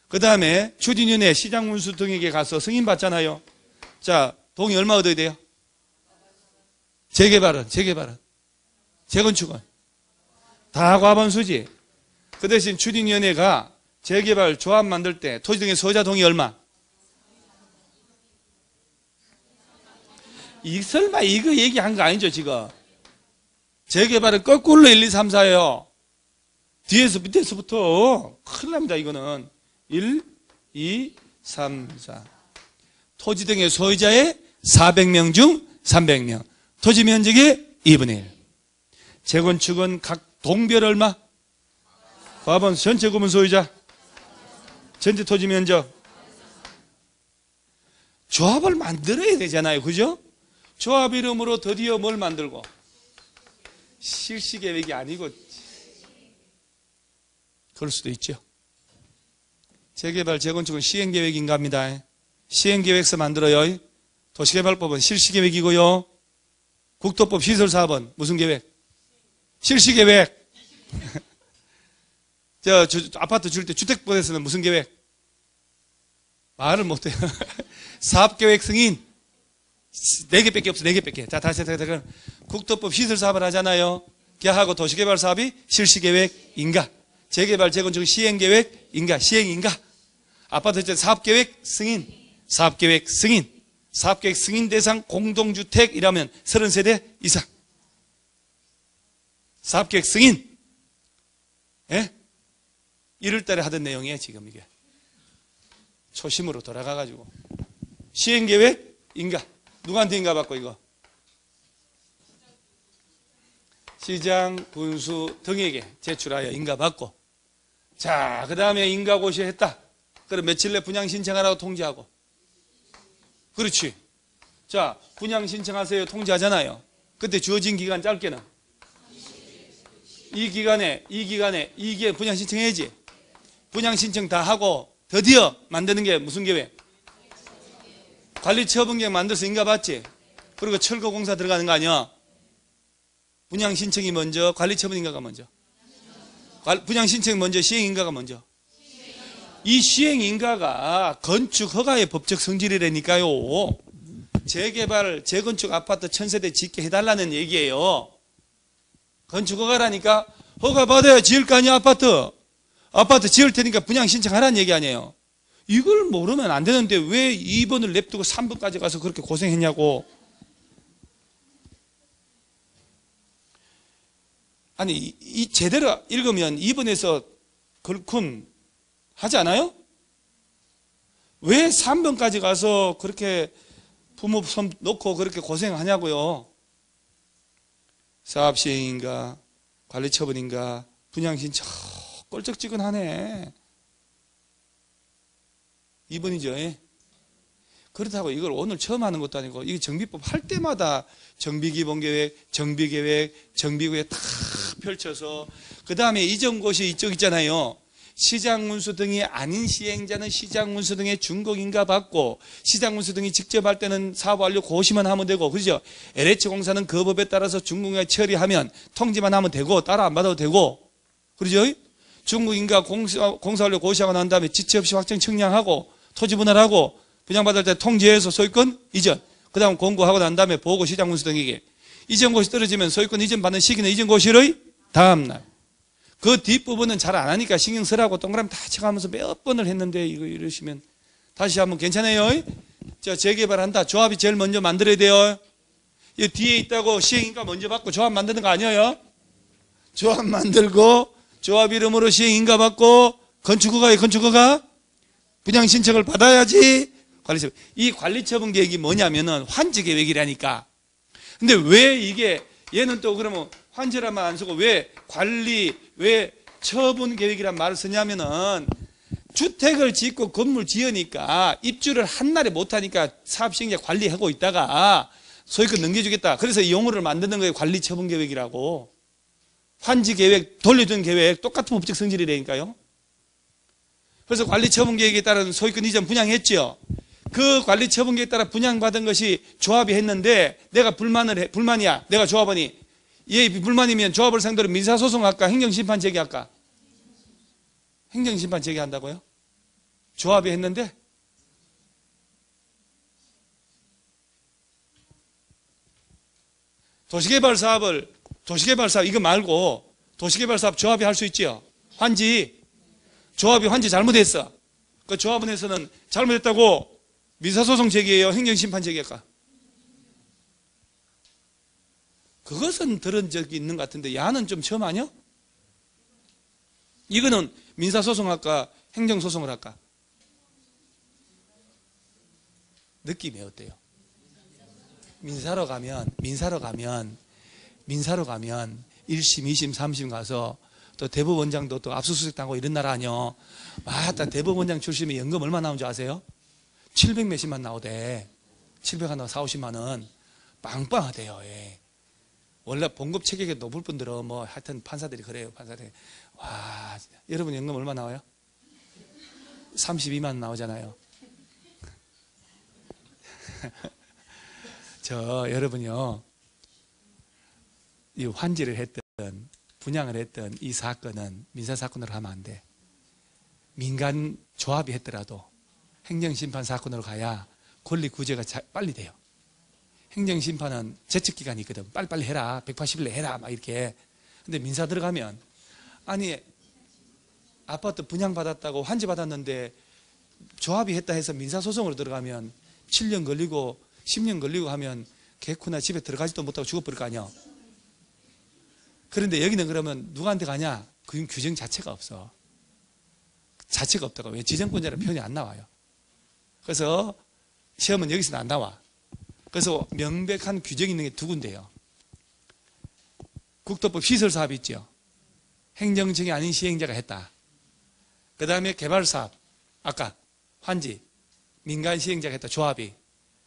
그 다음에 추진위원회 시장운수 등에게 가서 승인 받잖아요. 자 동의 얼마 얻어야 돼요? 재개발은 재건축은 다 과반수지. 그 대신 추진위원회가 재개발 조합 만들 때 토지 등의 소유자 동의 얼마? 설마 이거 얘기한 거 아니죠 지금? 재개발은 거꾸로 1, 2, 3, 4예요. 뒤에서 밑에서부터 큰일 납니다. 이거는 1, 2, 3, 4 토지 등의 소유자의 400명 중 300명 토지 면적의 2분의 1 재건축은 각 동별 얼마? 과반수 전체 구분 소유자 전체 토지 면적 조합을 만들어야 되잖아요. 그죠? 조합 이름으로 드디어 뭘 만들고 실시계획이 아니고 그럴 수도 있죠. 재개발 재건축은 시행계획인가 합니다. 시행계획서 만들어요. 도시개발법은 실시계획이고요. 국토법 시설사업은 무슨 계획? 실시계획. 아파트 줄 때 주택법에서는 무슨 계획? 말을 못해요. 사업계획 승인 4개밖에 없어. 4개밖에. 자 다시 그럼 국토법 시설사업을 하잖아요. 걔하고 도시개발사업이 실시계획인가? 재개발 재건축 시행계획인가? 시행인가? 아파트 줄 때 사업계획 승인 사업계획 승인 사업계획 승인 대상 공동주택이라면 30세대 이상 사업계획 승인 1월달에 하던 내용이에요. 지금 이게 초심으로 돌아가가지고 시행계획 인가 누구한테 인가 받고 이거 시장 군수 등에게 제출하여 인가 받고 자 그 다음에 인가 고시했다. 그럼 며칠 내 분양 신청하라고 통지하고 그렇지. 자 분양 신청하세요 통지하잖아요. 그때 주어진 기간 짧게는 이 기간에 분양 신청해야지. 분양 신청 다 하고 드디어 만드는 게 무슨 계획? 관리처분계획 만들어서 인가 받지. 그리고 철거공사 들어가는 거 아니야? 분양 신청이 먼저 관리처분 인가가 먼저 분양 신청이 먼저 시행 인가가 먼저 이 시행 인가가 건축 허가의 법적 성질이라니까요. 재개발 재건축 아파트 1000세대 짓게 해달라는 얘기예요. 건축 허가라니까 허가 받아야 지을 거 아니야. 아파트 지을 테니까 분양 신청하라는 얘기 아니에요. 이걸 모르면 안 되는데 왜 2번을 냅두고 3번까지 가서 그렇게 고생했냐고. 아니 이 제대로 읽으면 2번에서 걸큰 하지 않아요? 왜 3번까지 가서 그렇게 부모 손 놓고 그렇게 고생하냐고요. 사업시행인가 관리처분인가 분양신청 꼴쩍지근하네. 2번이죠. 그렇다고 이걸 오늘 처음 하는 것도 아니고 이게 정비법 할 때마다 정비기본계획, 정비계획, 정비구획 다 펼쳐서 그 다음에 이전고시 이쪽 있잖아요. 시장문수 등이 아닌 시행자는 시장문수 등의 준공인가 받고, 시장문수 등이 직접 할 때는 사업 완료 고시만 하면 되고, 그죠? LH공사는 그 법에 따라서 준공인가 처리하면 통지만 하면 되고, 따라 안 받아도 되고, 그러죠? 준공인가 공사 완료 고시하고 난 다음에 지체 없이 확정 청량하고, 토지 분할하고, 분양받을 때 통지해서 소유권 이전, 그 다음 공고하고 난 다음에 보고 시장문수 등에게 이전 고시 떨어지면 소유권 이전 받는 시기는 이전 고시의 다음날. 그 뒷부분은 잘 안 하니까 신경 쓰라고 동그라미 다 쳐가면서 몇 번을 했는데, 이거 이러시면 다시 한번 괜찮아요? 자, 재개발한다. 조합이 제일 먼저 만들어야 돼요. 이 뒤에 있다고 시행인가 먼저 받고 조합 만드는 거 아니에요? 조합 만들고 조합 이름으로 시행인가 받고 건축허가 분양 신청을 받아야지 관리처분. 이 관리처분 계획이 뭐냐면은 환지 계획이라니까. 근데 왜 이게 얘는 또 그러면 환지란 말 안 쓰고 왜 처분 계획이란 말을 쓰냐면은, 주택을 짓고 건물 지으니까 입주를 한 날에 못하니까 사업시행자 관리하고 있다가 소유권 넘겨주겠다. 그래서 이 용어를 만드는 거예요. 관리처분 계획이라고. 환지 계획, 돌려주는 계획, 똑같은 법적 성질이라니까요. 그래서 관리처분 계획에 따른 소유권 이전 분양했죠. 그 관리처분 계획에 따라 분양받은 것이 조합이 했는데, 내가 불만이야. 내가 조합원이. 얘 불만이면 조합을 상대로 민사소송할까? 행정심판 제기할까? 행정심판 제기한다고요? 조합이 했는데? 도시개발 사업 이거 말고 도시개발 사업 조합이 할 수 있지요. 조합이 환지 잘못했어. 그 조합원에서는 잘못했다고 민사소송 제기해요? 행정심판 제기할까? 그것은 들은 적이 있는 것 같은데, 야는 좀 처음 아니야? 이거는 민사소송 할까? 행정소송을 할까? 느낌이 어때요? 민사로 가면 1심, 2심, 3심 가서 또 대법원장도 또 압수수색 당하고 이런 나라 아니요? 맞다, 대법원장 출신이 연금 얼마 나오는 줄 아세요? 700 몇십만 나오대. 700 하나 4, 50만 원. 빵빵하대요. 예. 원래 봉급 체격이 높을 분들은 뭐 하여튼 판사들이 그래요. 판사들이. 와, 여러분 연금 얼마 나와요? 32만 나오잖아요. 여러분요, 이 환지를 했든 분양을 했든 이 사건은 민사사건으로 하면 안 돼. 민간 조합이 했더라도 행정심판 사건으로 가야 권리 구제가 빨리 돼요. 행정심판은 제척기간이 있거든. 빨리빨리 해라. 180일 내에 해라. 막 이렇게. 근데 민사 들어가면, 아니, 아파트 분양받았다고 환지받았는데 조합이 했다 해서 민사소송으로 들어가면 7년 걸리고 10년 걸리고 하면 개코나 집에 들어가지도 못하고 죽어버릴 거 아니야. 그런데 여기는 그러면 누구한테 가냐? 그 규정 자체가 없어. 자체가 없다고. 왜? 지정권자라는 표현이 안 나와요. 그래서 시험은 여기서는 안 나와. 그래서 명백한 규정이 있는 게 두 군데예요. 국토법 시설사업이 있죠. 행정청이 아닌 시행자가 했다. 그 다음에 개발사업, 아까 환지, 민간 시행자가 했다. 조합이.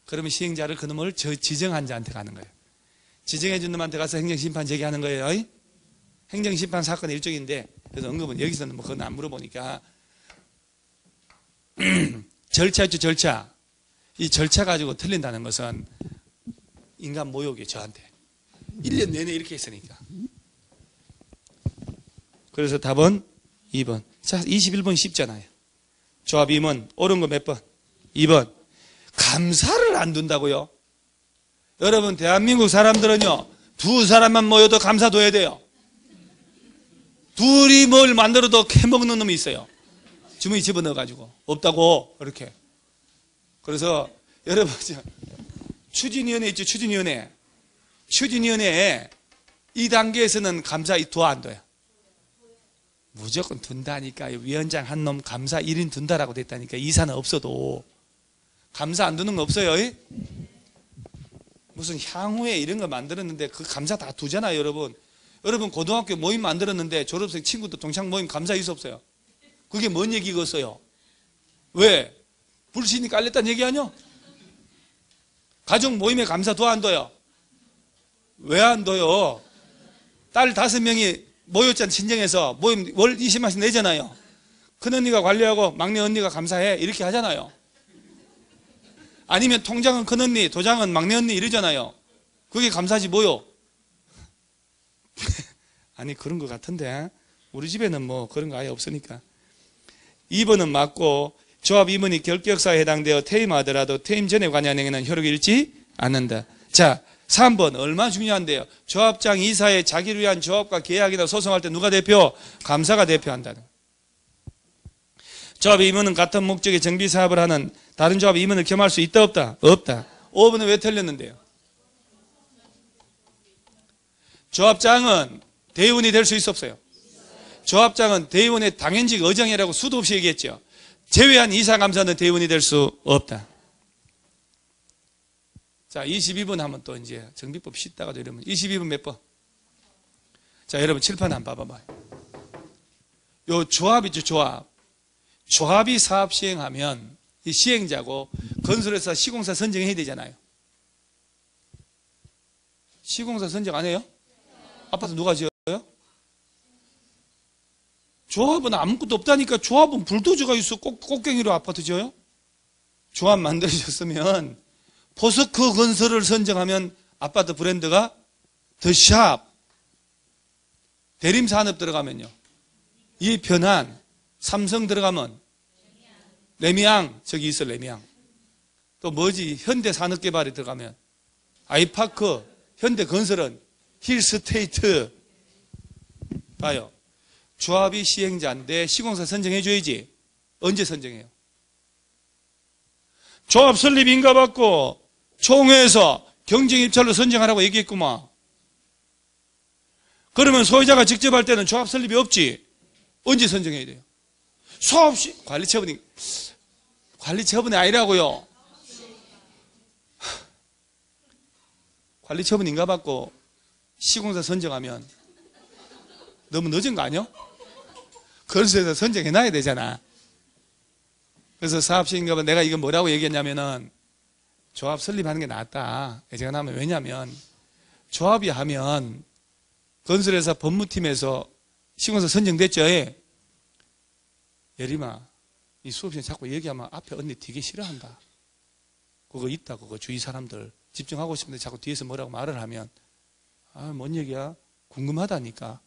그러면 시행자를 그놈을 지정한 자한테 가는 거예요. 지정해 준 놈한테 가서 행정심판 제기하는 거예요. 행정심판 사건의 일종인데, 그래서 언급은 여기서는 뭐 그건 안 물어보니까. 절차 있죠, 절차. 이 절차 가지고 틀린다는 것은 인간 모욕이에요, 저한테. 1년 내내 이렇게 했으니까. 그래서 답은 2번. 자, 21번 쉽잖아요. 조합 임원, 옳은 거 몇 번? 2번. 감사를 안 둔다고요? 여러분, 대한민국 사람들은요, 두 사람만 모여도 감사둬야 돼요. 둘이 뭘 만들어도 캐먹는 놈이 있어요. 주머니 집어넣어가지고. 없다고, 이렇게. 그래서 여러분, 추진위원회 있죠, 추진위원회. 추진위원회에 이 단계에서는 감사 둬 안 둬요? 무조건 둔다니까요. 위원장 한 놈 감사 1인 둔다라고 됐다니까. 이사는 없어도. 감사 안 두는 거 없어요. 무슨 향후에 이런 거 만들었는데 그 감사 다 두잖아요, 여러분. 여러분 고등학교 모임 만들었는데 졸업생 친구들 동창 모임 감사 있어 없어요? 그게 뭔 얘기겠어요? 왜? 불신이 깔렸다는 얘기 아니야? 가족 모임에 감사 둬 안 둬요? 왜 안 둬요? 딸 5명이 모였잖아, 친정에서 모임 월 20만씩 내잖아요. 큰언니가 관리하고 막내 언니가 감사해 이렇게 하잖아요. 아니면 통장은 큰언니, 도장은 막내 언니 이러잖아요. 그게 감사지 뭐요? 아니 그런 것 같은데 우리 집에는 뭐 그런 거 아예 없으니까. 2번은 맞고 조합 임원이 결격사에 해당되어 퇴임하더라도 퇴임 전에 관여한 행위는 효력이 잃지 않는다. 자, 3번 얼마나 중요한데요. 조합장 이사의 자기를 위한 조합과 계약이나 소송할 때 누가 대표? 감사가 대표한다는. 조합 임원은 같은 목적의 정비 사업을 하는 다른 조합 임원을 겸할 수 있다 없다? 없다. 5번은 왜 틀렸는데요? 조합장은 대의원이 될 수 있어 없어요? 조합장은 대의원의 당연직 의정이라고 수도 없이 얘기했죠. 제외한 이사감사는 대의원이 될 수 없다. 자, 22번 하면 또 이제 정비법 씻다가도 이러면 22번 몇 번? 자, 여러분 칠판 한번 봐봐봐요. 요 조합이죠, 조합. 조합이 사업 시행하면 이 시행자고 건설회사 시공사 선정해야 되잖아요. 시공사 선정 안 해요? 아파트 누가 지어요? 조합은 아무것도 없다니까. 조합은 불도저가 있어. 꽃갱이로 아파트 지어요? 조합 만들어졌으면 포스코 건설을 선정하면 아파트 브랜드가 더샵. 대림산업 들어가면요 이편한. 삼성 들어가면 레미앙. 저기 있어 레미앙. 또 뭐지 현대산업개발이 들어가면 아이파크. 현대건설은 힐스테이트. 봐요. 조합이 시행자인데 시공사 선정해줘야지. 언제 선정해요? 조합 설립 인가받고 총회에서 경쟁입찰로 선정하라고 얘기했구만. 그러면 소유자가 직접 할 때는 조합 설립이 없지. 언제 선정해야 돼요? 수없이 관리처분이 아니라고요. 관리처분 인가받고 시공사 선정하면 너무 늦은 거 아니요? 건설에서 선정해놔야 되잖아. 그래서 사업시행인가봐 내가 이거 뭐라고 얘기했냐면은 조합 설립하는 게 낫다. 제가 나면 왜냐면 조합이 하면 건설회사 법무팀에서 시공사 선정됐죠. 예림아, 이 수업시간에 자꾸 얘기하면 앞에 언니 되게 싫어한다. 그거 있다. 그거 주위 사람들 집중하고 싶은데 자꾸 뒤에서 뭐라고 말을 하면 뭔 얘기야? 궁금하다니까.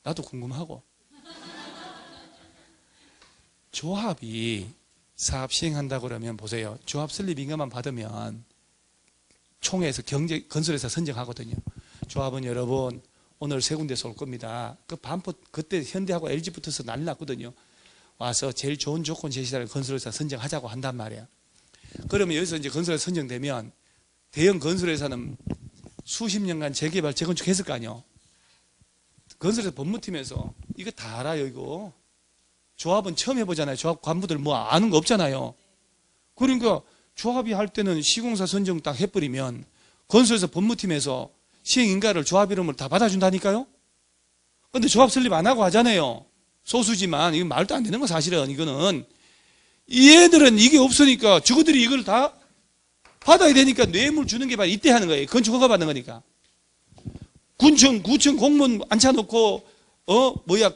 나도 궁금하고. 조합이 사업 시행한다고 그러면 보세요. 조합 설립 인가만 받으면 총회에서 건설회사 선정하거든요. 조합은 여러분 오늘 세 군데서 올 겁니다. 그 반포 그때 현대하고 LG 붙어서 난리 났거든요. 와서 제일 좋은 조건 제시자를 건설회사 선정하자고 한단 말이야. 그러면 여기서 이제 건설회사 선정되면 대형 건설회사는 수십 년간 재개발, 재건축 했을 거 아니에요. 건설회사 법무팀에서 이거 다 알아요, 이거. 조합은 처음 해보잖아요. 조합 간부들 뭐 아는 거 없잖아요. 그러니까 조합이 할 때는 시공사 선정 딱 해버리면 건설회사 법무팀에서 시행인가를 조합 이름을 다 받아준다니까요. 근데 조합 설립 안 하고 하잖아요. 소수지만 이건 말도 안 되는 거 사실은. 이거는 얘들은 이게 없으니까 저거들이 이걸 다 받아야 되니까 뇌물 주는 게 바로 이때 하는 거예요. 건축 허가 받는 거니까. 구청 공무원 앉혀놓고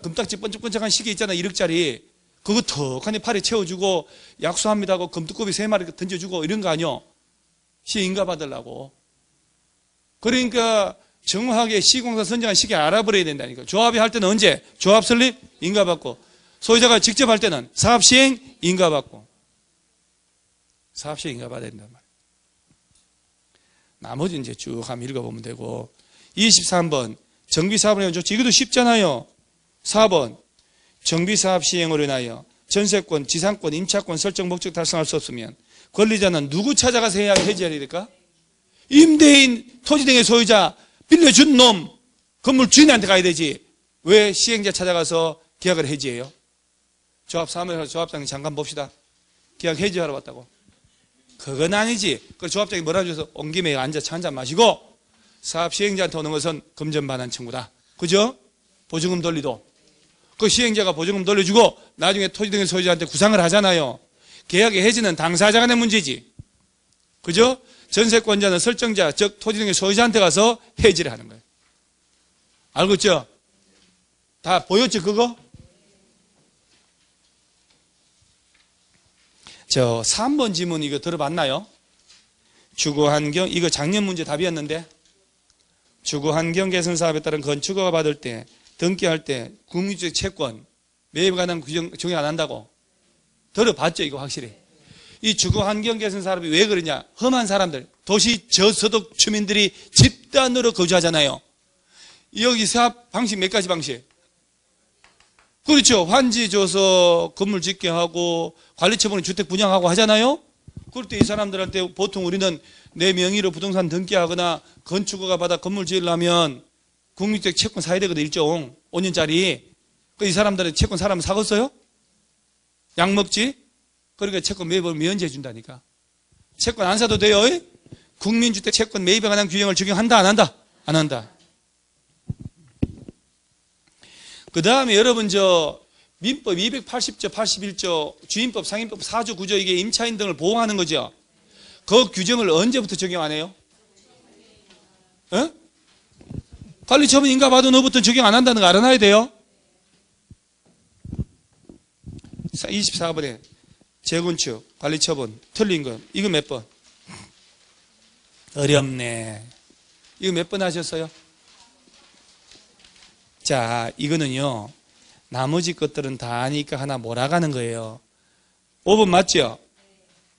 금딱지 번쩍번쩍한 시계 있잖아. 1억짜리 그거 턱하니 팔에 채워주고 약수합니다 하고 금두꺼비 3마리 던져주고 이런 거 아니요. 시행인가 받으려고. 그러니까 정확하게 시공사 선정한 시기 알아버려야 된다니까. 조합이 할 때는 언제? 조합 설립 인가 받고, 소유자가 직접 할 때는 사업 시행 인가 받고. 사업 시행 인가 받아야 된단 말이에요. 나머지 이제 쭉 한번 읽어보면 되고. 23번 정비사업을 위한 조치. 이것도 쉽잖아요. 4번 정비사업 시행으로 인하여 전세권, 지상권, 임차권 설정 목적 달성할 수 없으면 권리자는 누구 찾아가서 해지해야 될까? 임대인, 토지 등의 소유자, 빌려준 놈, 건물 주인한테 가야 되지. 왜 시행자 찾아가서 계약을 해지해요? 조합 사무소 조합장님 잠깐 봅시다. 계약 해지하러 왔다고. 그건 아니지. 그 조합장이 뭐라 해줘서 온 김에 앉아 차 한잔 마시고 사업 시행자한테 오는 것은 금전반환 청구다. 그죠? 보증금 돌리도. 그 시행자가 보증금 돌려주고 나중에 토지 등의 소유자한테 구상을 하잖아요. 계약의 해지는 당사자 간의 문제지. 그죠? 전세권자는 설정자, 즉 토지 등의 소유자한테 가서 해지를 하는 거예요. 알고 있죠? 다 보였죠, 그거? 저 3번 지문 이거 들어봤나요? 주거환경, 이거 작년 문제 답이었는데, 주거환경 개선 사업에 따른 건축허가 받을 때, 등기할 때 국민주택 채권 매입에 관한 규정 적용 안 한다고 들어봤죠? 이거 확실히. 이 주거환경 개선 사업이 왜 그러냐? 험한 사람들, 도시 저소득 주민들이 집단으로 거주하잖아요. 여기 사업 방식 몇 가지 방식? 그렇죠. 환지 줘서 건물 짓게 하고 관리처분은 주택 분양하고 하잖아요. 그럴 때 이 사람들한테 보통 우리는 내 명의로 부동산 등기하거나 건축허가 받아 건물 지으려면 국민주택 채권 사야 되거든. 일종 5년짜리. 이 사람들은 채권 사람 사겠어요? 약 먹지? 그러니까 채권 매입을 면제해 준다니까. 채권 안 사도 돼요. 국민주택 채권 매입에 관한 규정을 적용한다 안 한다? 안 한다. 그 다음에 여러분 저 민법 280조 81조 주임법 상임법 4조 9조 이게 임차인 등을 보호하는 거죠. 그 규정을 언제부터 적용 안 해요? 에? 관리처분 인가받은 후부터 적용 안 한다는 거 알아놔야 돼요. 24번에 재건축 관리처분 틀린 거 이거 몇 번? 어렵네. 이거 몇 번 하셨어요? 자, 이거는요 나머지 것들은 다 아니까 하나 몰아가는 거예요. 5번 맞죠?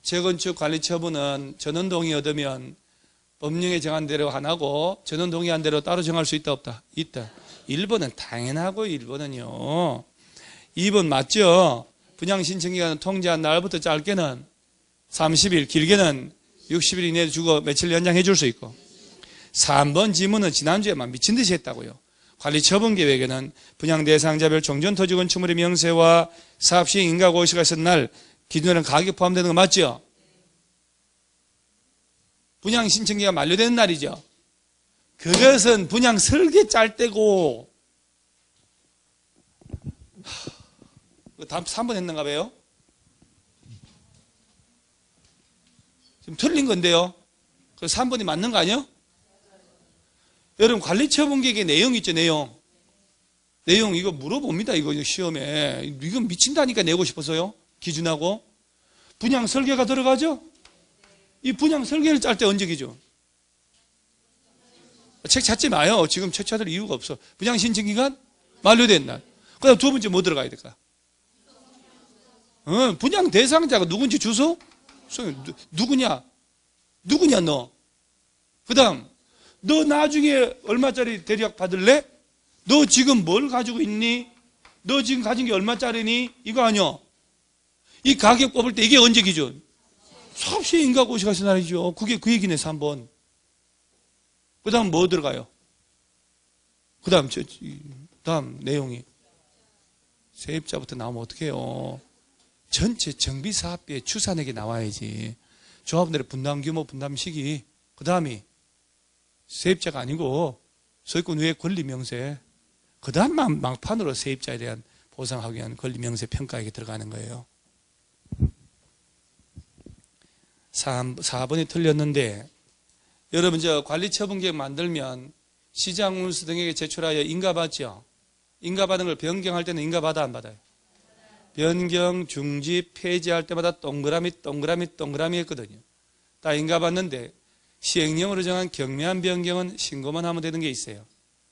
재건축 관리처분은 전원동의 얻으면 법령에 정한 대로 하나고 전원동의한 대로 따로 정할 수 있다 없다? 있다. 1번은 당연하고 1번은요 2번 맞죠? 분양신청기간은 통지한 날부터 짧게는 30일 길게는 60일 이내에 주고 며칠 연장해 줄 수 있고 3번 지문은 지난주에만 미친듯이 했다고요. 관리처분계획에는 분양 대상자별 종전토지 건축물의 명세와 사업시행 인가고시가 있었던 날 기준으로는 가격 포함되는 거 맞죠? 분양 신청기가 만료되는 날이죠. 그것은 분양 설계 짤 때고 다음 3번 했는가 봐요. 지금 틀린 건데요. 그 3번이 맞는 거 아니에요? 여러분 관리처분계획의 내용 있죠. 내용 이거 물어봅니다. 이거 시험에 이거 미친다니까 내고 싶어서요. 기준하고 분양 설계가 들어가죠. 이 분양 설계를 짤 때 언제 기준? 책 찾지 마요. 지금 책 찾을 이유가 없어. 분양 신청 기간 만료된 날. 그 다음 두 번째 뭐 들어가야 될까? 분양 대상자가 누군지 주소? 누구냐 너? 그 다음 너 나중에 얼마짜리 대리약 받을래? 너 지금 뭘 가지고 있니? 너 지금 가진 게 얼마짜리니? 이거 아니야. 이 가격 뽑을 때 이게 언제 기준? 사업시행 인가고시가 있는 날이죠. 그게 그 얘기네. 3번. 그 다음 뭐 들어가요? 그 다음 내용이 세입자부터 나오면 어떡해요? 전체 정비사업비의 추산액이 나와야지. 조합원들의 분담 규모, 분담 시기. 그 다음이 세입자가 아니고 소유권 외의 권리 명세. 그 다음 막판으로 세입자에 대한 보상하기 위한 권리 명세 평가액이 들어가는 거예요. 4번이 틀렸는데 여러분 저 관리처분계획 만들면 시장운수 등에게 제출하여 인가받죠. 인가받은 걸 변경할 때는 인가받아 안 받아요? 변경, 중지, 폐지할 때마다 동그라미 했거든요. 다 인가받는데 시행령으로 정한 경미한 변경은 신고만 하면 되는 게 있어요.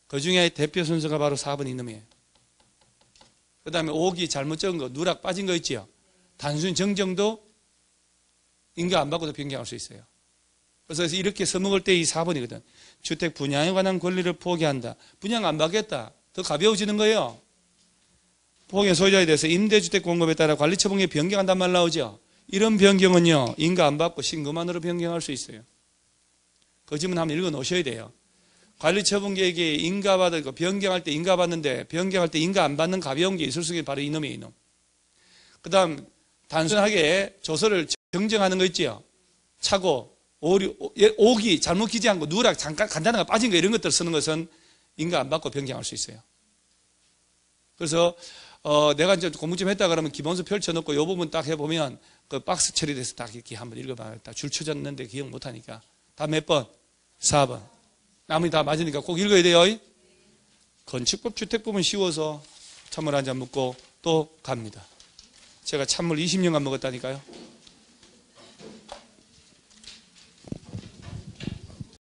그 중에 대표 순서가 바로 4번 이놈이에요. 그 다음에 5기 잘못 적은 거, 누락 빠진 거 있지요. 단순 정정도 인가 안 받고도 변경할 수 있어요. 그래서 이렇게 써먹을 때 이 4번이거든. 주택 분양에 관한 권리를 포기한다. 분양 안 받겠다. 더 가벼워지는 거예요. 포기의 소유자에 대해서 임대주택 공급에 따라 관리처분에 변경한단 말 나오죠. 이런 변경은요. 인가 안 받고 신고만으로 변경할 수 있어요. 그 지문 한번 읽어 놓으셔야 돼요. 관리처분계획에 인가받고 변경할 때 인가받는데 변경할 때 인가 안 받는 가벼운 게 있을 수 있는 게 바로 이놈이에요. 이놈. 그 다음 단순하게 조서를 정정하는 거 있지요. 차고, 오기, 잘못 기재한 거, 누락, 잠깐 간단한 거 빠진 거 이런 것들 쓰는 것은 인가 안 받고 변경할 수 있어요. 그래서 내가 이제 공부 좀 했다 그러면 기본서 펼쳐놓고 이 부분 딱 해보면 그 박스 처리돼서 딱 이렇게 한번 읽어봐요. 줄 쳐졌는데 기억 못하니까. 다 몇 번? 4번. 나머지 다 맞으니까 꼭 읽어야 돼요. 건축법 주택법은 쉬워서 찬물 한 잔 먹고 또 갑니다. 제가 찬물 20년간 먹었다니까요.